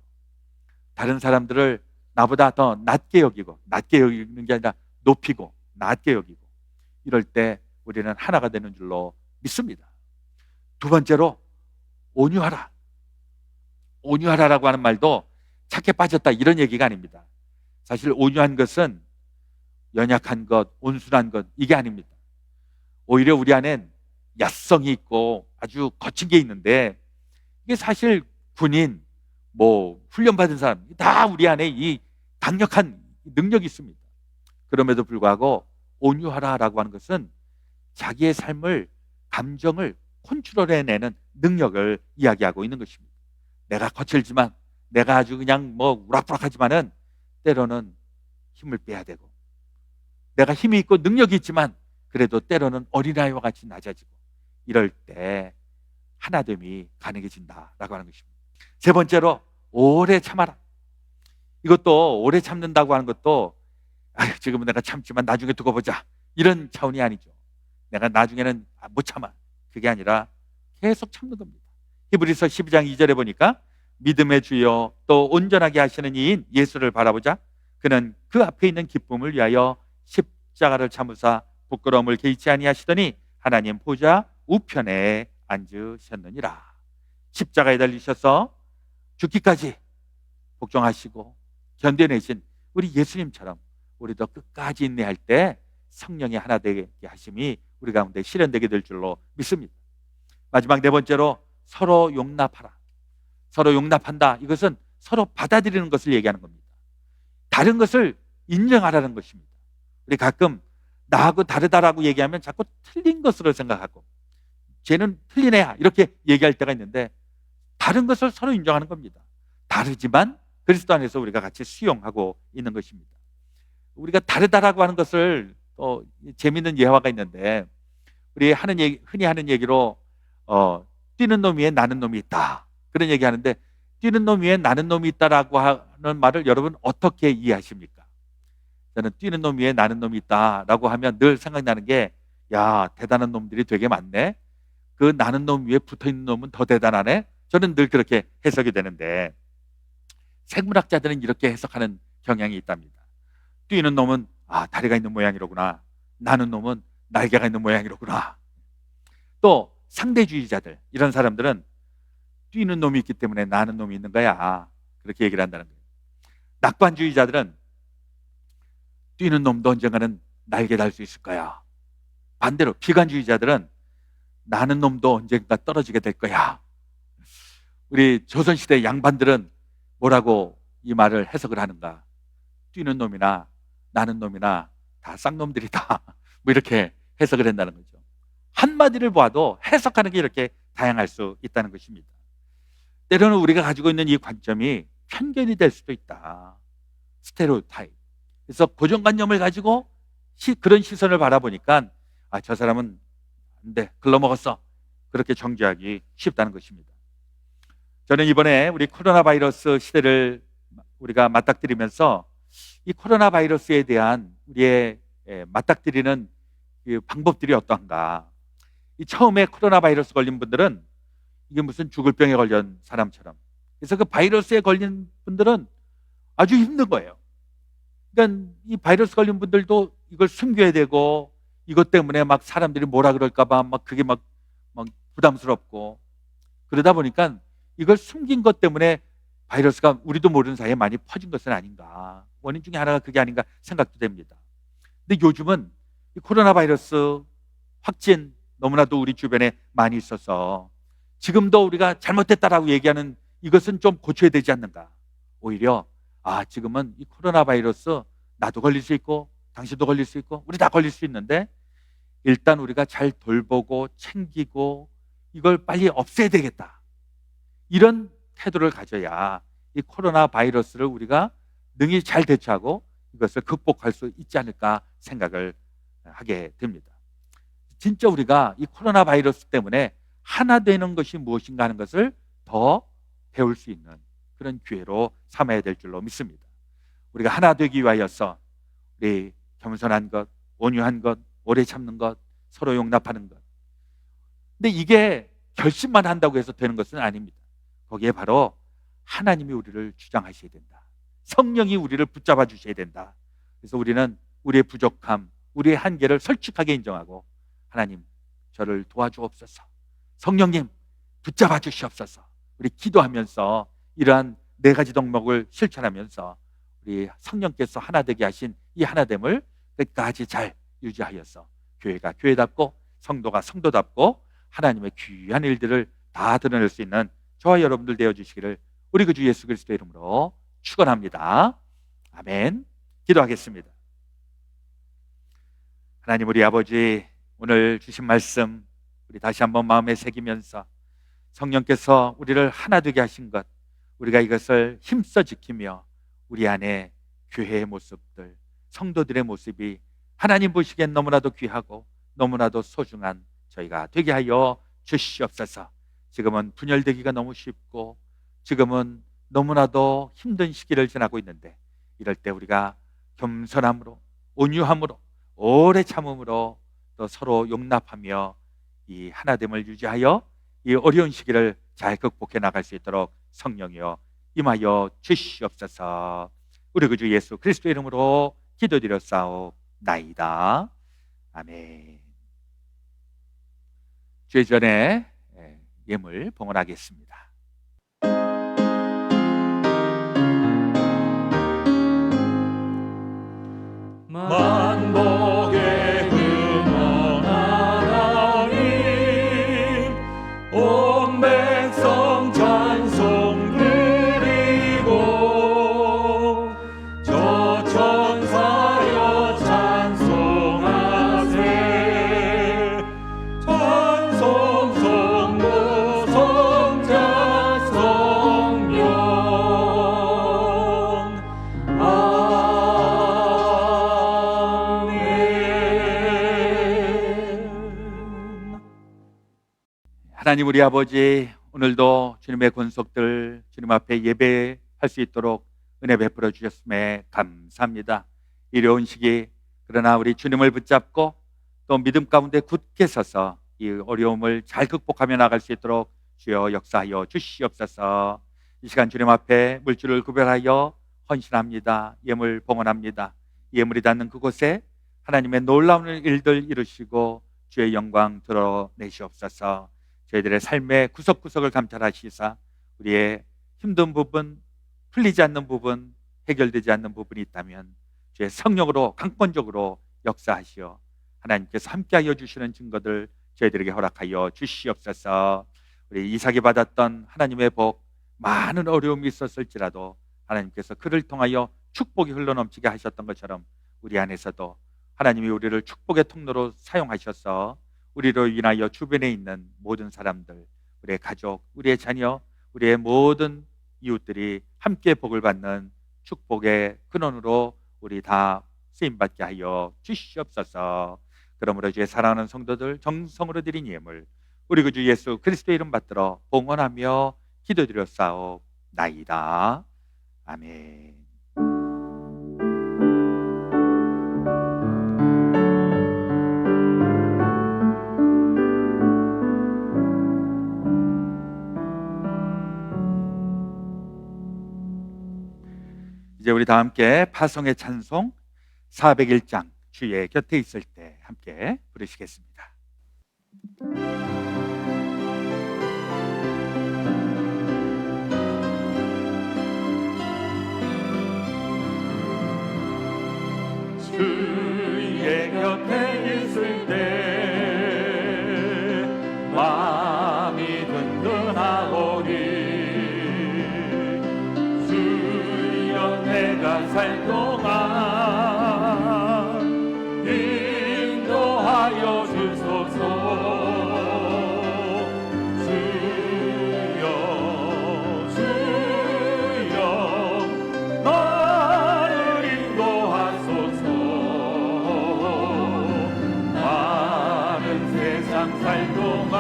다른 사람들을 나보다 더 낮게 여기고, 낮게 여기는 게 아니라 높이고 낮게 여기고, 이럴 때 우리는 하나가 되는 줄로 믿습니다. 두 번째로 온유하라. 온유하라라고 하는 말도 착해 빠졌다 이런 얘기가 아닙니다. 사실 온유한 것은 연약한 것, 온순한 것, 이게 아닙니다. 오히려 우리 안엔 야성이 있고 아주 거친 게 있는데, 이게 사실 군인, 훈련받은 사람 다 우리 안에 이 강력한 능력이 있습니다. 그럼에도 불구하고 온유하라라고 하는 것은 자기의 삶을, 감정을 컨트롤해내는 능력을 이야기하고 있는 것입니다. 내가 거칠지만, 내가 아주 그냥 우락부락하지만은 때로는 힘을 빼야 되고, 내가 힘이 있고 능력이 있지만 그래도 때로는 어린아이와 같이 낮아지고, 이럴 때 하나됨이 가능해진다라고 하는 것입니다. 세 번째로 오래 참아라. 이것도 오래 참는다고 하는 것도 지금은 내가 참지만 나중에 두고 보자 이런 차원이 아니죠. 내가 나중에는 못 참아, 그게 아니라 계속 참는 겁니다. 히브리서 12장 2절에 보니까 믿음의 주여 또 온전하게 하시는 이인 예수를 바라보자. 그는 그 앞에 있는 기쁨을 위하여 십자가를 참으사 부끄러움을 개의치 아니하시더니 하나님 보좌 우편에 앉으셨느니라. 십자가에 달리셔서 죽기까지 복종하시고 견뎌내신 우리 예수님처럼 우리도 끝까지 인내할 때 성령의 하나 되게 하심이 우리 가운데 실현되게 될 줄로 믿습니다. 마지막 네 번째로 서로 용납하라. 서로 용납한다. 이것은 서로 받아들이는 것을 얘기하는 겁니다. 다른 것을 인정하라는 것입니다. 우리 가끔 나하고 다르다라고 얘기하면 자꾸 틀린 것으로 생각하고, 쟤는 틀린 애야 이렇게 얘기할 때가 있는데, 다른 것을 서로 인정하는 겁니다. 다르지만 그리스도 안에서 우리가 같이 수용하고 있는 것입니다. 우리가 다르다라고 하는 것을 또 재미있는 예화가 있는데, 우리 흔히 하는 얘기로 뛰는 놈 위에 나는 놈이 있다 그런 얘기하는데, 뛰는 놈 위에 나는 놈이 있다라고 하는 말을 여러분 어떻게 이해하십니까? 저는 뛰는 놈 위에 나는 놈이 있다라고 하면 늘 생각나는 게, 야, 대단한 놈들이 되게 많네. 그 나는 놈 위에 붙어있는 놈은 더 대단하네. 저는 늘 그렇게 해석이 되는데, 생물학자들은 이렇게 해석하는 경향이 있답니다. 뛰는 놈은 다리가 있는 모양이로구나. 나는 놈은 날개가 있는 모양이로구나. 또 상대주의자들, 이런 사람들은 뛰는 놈이 있기 때문에 나는 놈이 있는 거야, 그렇게 얘기를 한다는 거예요. 낙관주의자들은 뛰는 놈도 언젠가는 날개 달 수 있을 거야. 반대로 비관주의자들은 나는 놈도 언젠가 떨어지게 될 거야. 우리 조선시대 양반들은 뭐라고 이 말을 해석을 하는가? 뛰는 놈이나 나는 놈이나 다 쌍놈들이다, 이렇게 해석을 한다는 거죠. 한마디를 보아도 해석하는 게 이렇게 다양할 수 있다는 것입니다. 때로는 우리가 가지고 있는 이 관점이 편견이 될 수도 있다. 스테레오타입. 그래서 고정관념을 가지고 그런 시선을 바라보니까 저 사람은 안 돼, 글러먹었어. 그렇게 정죄하기 쉽다는 것입니다. 저는 이번에 우리 코로나 바이러스 시대를 우리가 맞닥뜨리면서 이 코로나 바이러스에 대한 우리의 맞닥뜨리는 그 방법들이 어떠한가. 이 처음에 코로나 바이러스 걸린 분들은 이게 무슨 죽을 병에 걸린 사람처럼, 그래서 그 바이러스에 걸린 분들은 아주 힘든 거예요. 그러니까 이 바이러스 걸린 분들도 이걸 숨겨야 되고, 이것 때문에 막 사람들이 뭐라 그럴까봐 막 그게 막 부담스럽고, 그러다 보니까 이걸 숨긴 것 때문에 바이러스가 우리도 모르는 사이에 많이 퍼진 것은 아닌가, 원인 중에 하나가 그게 아닌가 생각도 됩니다. 근데 요즘은 이 코로나 바이러스 확진 너무나도 우리 주변에 많이 있어서 지금도 우리가 잘못됐다라고 얘기하는 이것은 좀 고쳐야 되지 않는가. 오히려 지금은 이 코로나 바이러스 나도 걸릴 수 있고 당신도 걸릴 수 있고 우리 다 걸릴 수 있는데, 일단 우리가 잘 돌보고 챙기고 이걸 빨리 없애야 되겠다, 이런 태도를 가져야 이 코로나 바이러스를 우리가 능히 잘 대처하고 이것을 극복할 수 있지 않을까 생각을 하게 됩니다. 진짜 우리가 이 코로나 바이러스 때문에 하나 되는 것이 무엇인가 하는 것을 더 배울 수 있는 그런 기회로 삼아야 될 줄로 믿습니다. 우리가 하나 되기 위하여서 우리 겸손한 것, 온유한 것, 오래 참는 것, 서로 용납하는 것. 근데 이게 결심만 한다고 해서 되는 것은 아닙니다. 거기에 바로 하나님이 우리를 주장하셔야 된다. 성령이 우리를 붙잡아 주셔야 된다. 그래서 우리는 우리의 부족함, 우리의 한계를 솔직하게 인정하고, 하나님 저를 도와주옵소서, 성령님 붙잡아 주시옵소서, 우리 기도하면서 이러한 네 가지 덕목을 실천하면서 우리 성령께서 하나 되게 하신 이 하나됨을 끝까지 잘 유지하여서 교회가 교회답고 성도가 성도답고 하나님의 귀한 일들을 다 드러낼 수 있는 저와 여러분들 되어주시기를 우리 그 주 예수 그리스도의 이름으로 축원합니다. 아멘. 기도하겠습니다. 하나님 우리 아버지, 오늘 주신 말씀 우리 다시 한번 마음에 새기면서 성령께서 우리를 하나 되게 하신 것, 우리가 이것을 힘써 지키며 우리 안에 교회의 모습들, 성도들의 모습이 하나님 보시기엔 너무나도 귀하고 너무나도 소중한 저희가 되게 하여 주시옵소서. 지금은 분열되기가 너무 쉽고 지금은 너무나도 힘든 시기를 지나고 있는데, 이럴 때 우리가 겸손함으로, 온유함으로, 오래 참음으로, 또 서로 용납하며 이 하나됨을 유지하여 이 어려운 시기를 잘 극복해 나갈 수 있도록 성령이여 임하여 주시옵소서. 우리 그 주 예수 그리스도의 이름으로 기도드렸사옵나이다. 아멘. 주의 전에 예물 봉헌하겠습니다. 만복의 근원하나님, 온 백성 찬송 드리고 저 천사여 찬송하세. 찬송 성부 성자 성령 하나님 우리 아버지, 오늘도 주님의 권속들 주님 앞에 예배할 수 있도록 은혜 베풀어 주셨음에 감사합니다. 이려운 시기, 그러나 우리 주님을 붙잡고 또 믿음 가운데 굳게 서서 이 어려움을 잘 극복하며 나갈 수 있도록 주여 역사하여 주시옵소서. 이 시간 주님 앞에 물질을 구별하여 헌신합니다. 예물 봉헌합니다. 예물이 닿는 그곳에 하나님의 놀라운 일들 이루시고 주의 영광 드러내시옵소서. 저희들의 삶의 구석구석을 감찰하시사 우리의 힘든 부분, 풀리지 않는 부분, 해결되지 않는 부분이 있다면 주의 성령으로 강권적으로 역사하시어 하나님께서 함께하여 주시는 증거들 저희들에게 허락하여 주시옵소서. 우리 이삭이 받았던 하나님의 복, 많은 어려움이 있었을지라도 하나님께서 그를 통하여 축복이 흘러넘치게 하셨던 것처럼 우리 안에서도 하나님이 우리를 축복의 통로로 사용하셔서 우리로 인하여 주변에 있는 모든 사람들, 우리의 가족, 우리의 자녀, 우리의 모든 이웃들이 함께 복을 받는 축복의 근원으로 우리 다 쓰임받게 하여 주시옵소서. 그러므로 주의 사랑하는 성도들 정성으로 드린 예물 우리 구주 예수 그리스도의 이름 받들어 봉헌하며 기도드렸사옵나이다. 아멘. 이제 우리 다 함께 파송의 찬송 401장 주의 곁에 있을 때 함께 부르시겠습니다. 주의 곁에 있을 때 마음이 든든하오니 주여 내가 살 동안 인도하여 주소서. 주여 주여 나를 인도하소서. 나는 세상 살 동안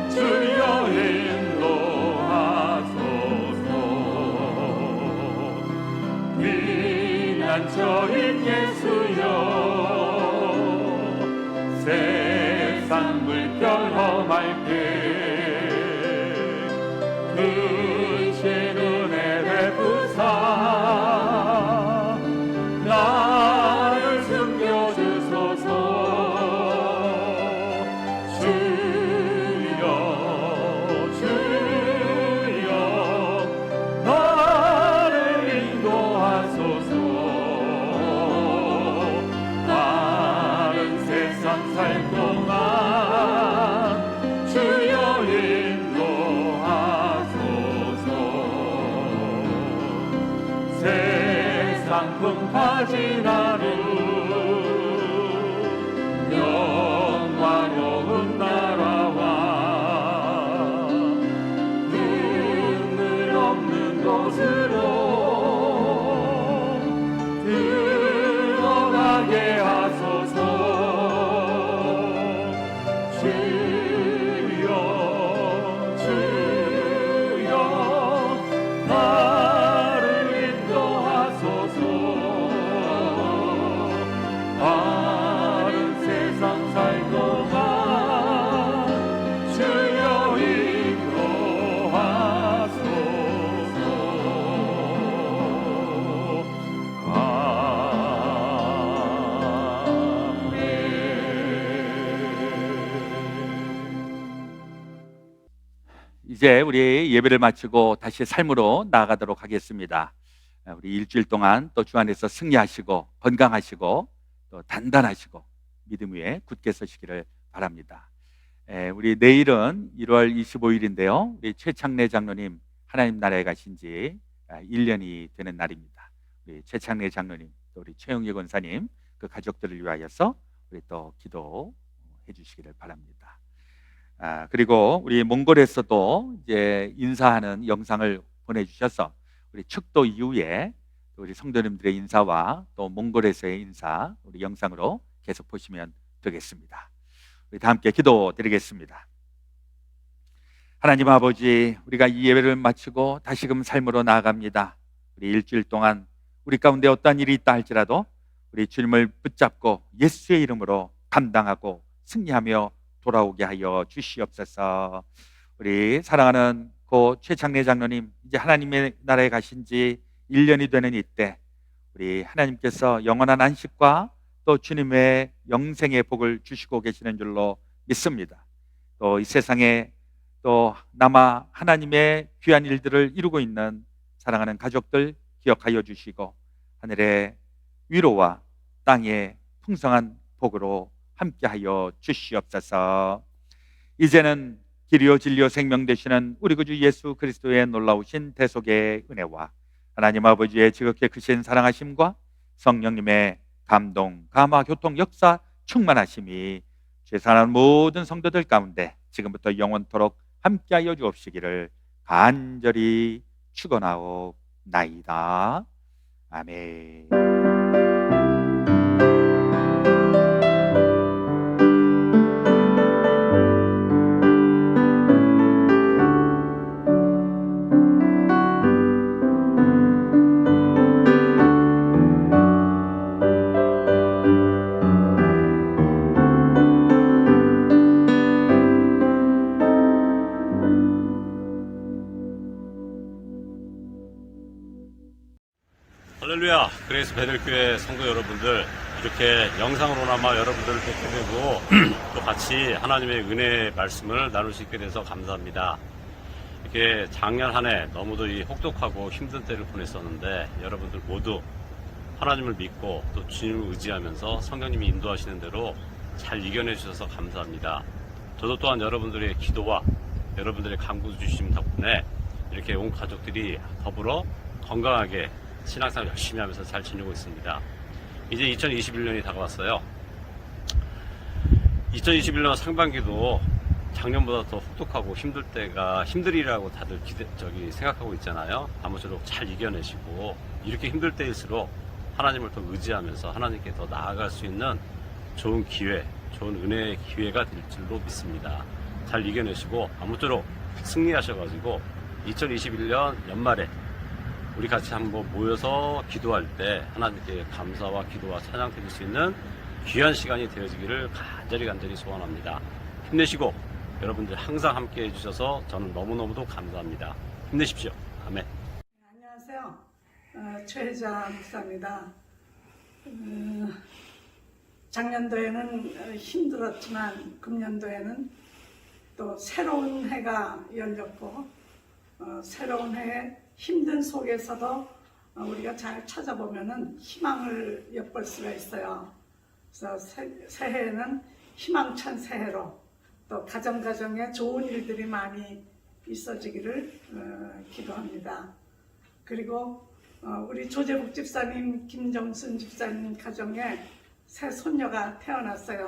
주여 인도하소서. 피난처인 예수여 세상 물결 험할 때 그 은혜 베푸사 나를 숨겨주소서. 주여 주여 나를 인도하소서. 다른 세상 살 동안 주여 인도하소서. 세상 풍파진 하루 영화로운 나라와 눈물 없는 곳으로 들어가게 하소서. 주여 주여 나를 인도하소서. 다른 세상 살 동안 주여 인도하소서. 이제 우리 예배를 마치고 다시 삶으로 나아가도록 하겠습니다. 우리 일주일 동안 또 주 안에서 승리하시고 건강하시고 또 단단하시고 믿음 위에 굳게 서시기를 바랍니다. 우리 내일은 1월 25일인데요. 우리 최창래 장로님 하나님 나라에 가신 지 1년이 되는 날입니다. 우리 최창래 장로님 또 우리 최영희 권사님 그 가족들을 위하여서 우리 또 기도해 주시기를 바랍니다. 그리고 우리 몽골에서도 이제 인사하는 영상을 보내주셔서 우리 축도 이후에 우리 성도님들의 인사와 또 몽골에서의 인사 우리 영상으로 계속 보시면 되겠습니다. 우리 다 함께 기도드리겠습니다. 하나님 아버지, 우리가 이 예배를 마치고 다시금 삶으로 나아갑니다. 우리 일주일 동안 우리 가운데 어떠한 일이 있다 할지라도 우리 주님을 붙잡고 예수의 이름으로 감당하고 승리하며 돌아오게 하여 주시옵소서. 우리 사랑하는 고 최창래 장로님 이제 하나님의 나라에 가신 지 1년이 되는 이때 우리 하나님께서 영원한 안식과 또 주님의 영생의 복을 주시고 계시는 줄로 믿습니다. 또 이 세상에 또 남아 하나님의 귀한 일들을 이루고 있는 사랑하는 가족들 기억하여 주시고 하늘의 위로와 땅의 풍성한 복으로 함께하여 주시옵소서. 이제는 길이요 진리요 생명 되시는 우리 구주 예수 그리스도의 놀라우신 대속의 은혜와 하나님 아버지의 지극히 크신 사랑하심과 성령님의 감동, 감화, 교통, 역사, 충만하심이 죄 사는 모든 성도들 가운데 지금부터 영원토록 함께하여 주옵시기를 간절히 축원하옵나이다. 아멘. 할렐루야, 그레이스 베들교회 성도 여러분들, 이렇게 영상으로나마 여러분들을 뵙게 되고 또 같이 하나님의 은혜의 말씀을 나눌 수 있게 돼서 감사합니다. 이렇게 작년 한 해 너무도 혹독하고 힘든 때를 보냈었는데 여러분들 모두 하나님을 믿고 또 주님을 의지하면서 성령님이 인도하시는 대로 잘 이겨내 주셔서 감사합니다. 저도 또한 여러분들의 기도와 여러분들의 간구 주심 덕분에 이렇게 온 가족들이 더불어 건강하게 신앙생활 열심히 하면서 잘 지내고 있습니다. 이제 2021년이 다가왔어요. 2021년 상반기도 작년보다 더 혹독하고 힘들이라고 다들 생각하고 있잖아요. 아무쪼록 잘 이겨내시고 이렇게 힘들 때일수록 하나님을 더 의지하면서 하나님께 더 나아갈 수 있는 좋은 기회, 좋은 은혜의 기회가 될 줄로 믿습니다. 잘 이겨내시고 아무쪼록 승리하셔가지고 2021년 연말에 우리 같이 한번 모여서 기도할 때 하나님께 감사와 기도와 찬양 드릴 수 있는 귀한 시간이 되어지기를 간절히 소원합니다. 힘내시고 여러분들 항상 함께 해주셔서 저는 너무너무도 감사합니다. 힘내십시오. 아멘. 안녕하세요. 최혜자 목사입니다. 작년도에는 힘들었지만 금년도에는 또 새로운 해가 열렸고 새로운 해에 힘든 속에서도 우리가 잘 찾아보면은 희망을 엿볼 수가 있어요. 그래서 새해에는 희망찬 새해로 또 가정에 좋은 일들이 많이 있어지기를 기도합니다. 그리고 우리 조재복 집사님, 김정순 집사님 가정에 새 손녀가 태어났어요.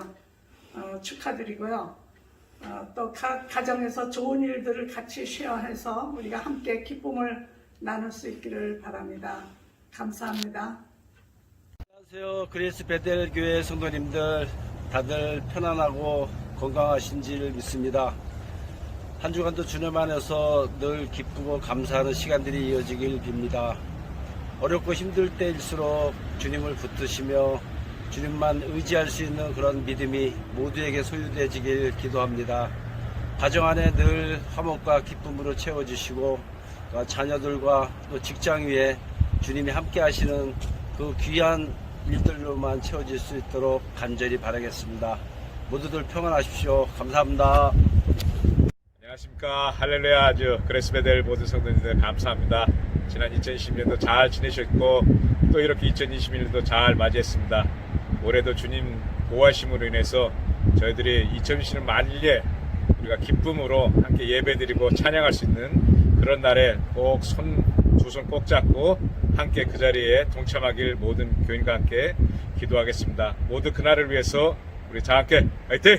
축하드리고요. 또 각 가정에서 좋은 일들을 같이 쉐어해서 우리가 함께 기쁨을 나눌 수 있기를 바랍니다. 감사합니다. 안녕하세요. 그레이스 베델 교회 성도님들, 다들 편안하고 건강하신지를 믿습니다. 한 주간도 주님 안에서 늘 기쁘고 감사하는 시간들이 이어지길 빕니다. 어렵고 힘들 때일수록 주님을 붙드시며 주님만 의지할 수 있는 그런 믿음이 모두에게 소유되어지길 기도합니다. 가정 안에 늘 화목과 기쁨으로 채워주시고 자녀들과 또 직장 위에 주님이 함께 하시는 그 귀한 일들로만 채워질 수 있도록 간절히 바라겠습니다. 모두들 평안하십시오. 감사합니다. 안녕하십니까. 할렐루야. 아주 그레이스 베델 모든 성도님들 감사합니다. 지난 2020년도 잘 지내셨고 또 이렇게 2021년도 잘 맞이했습니다. 올해도 주님 보호하심으로 인해서 저희들이 2020년 만일에 우리가 기쁨으로 함께 예배드리고 찬양할 수 있는 그런 날에 꼭 두 손 꼭 잡고 함께 그 자리에 동참하길 모든 교인과 함께 기도하겠습니다. 모두 그날을 위해서 우리 다 함께 화이팅!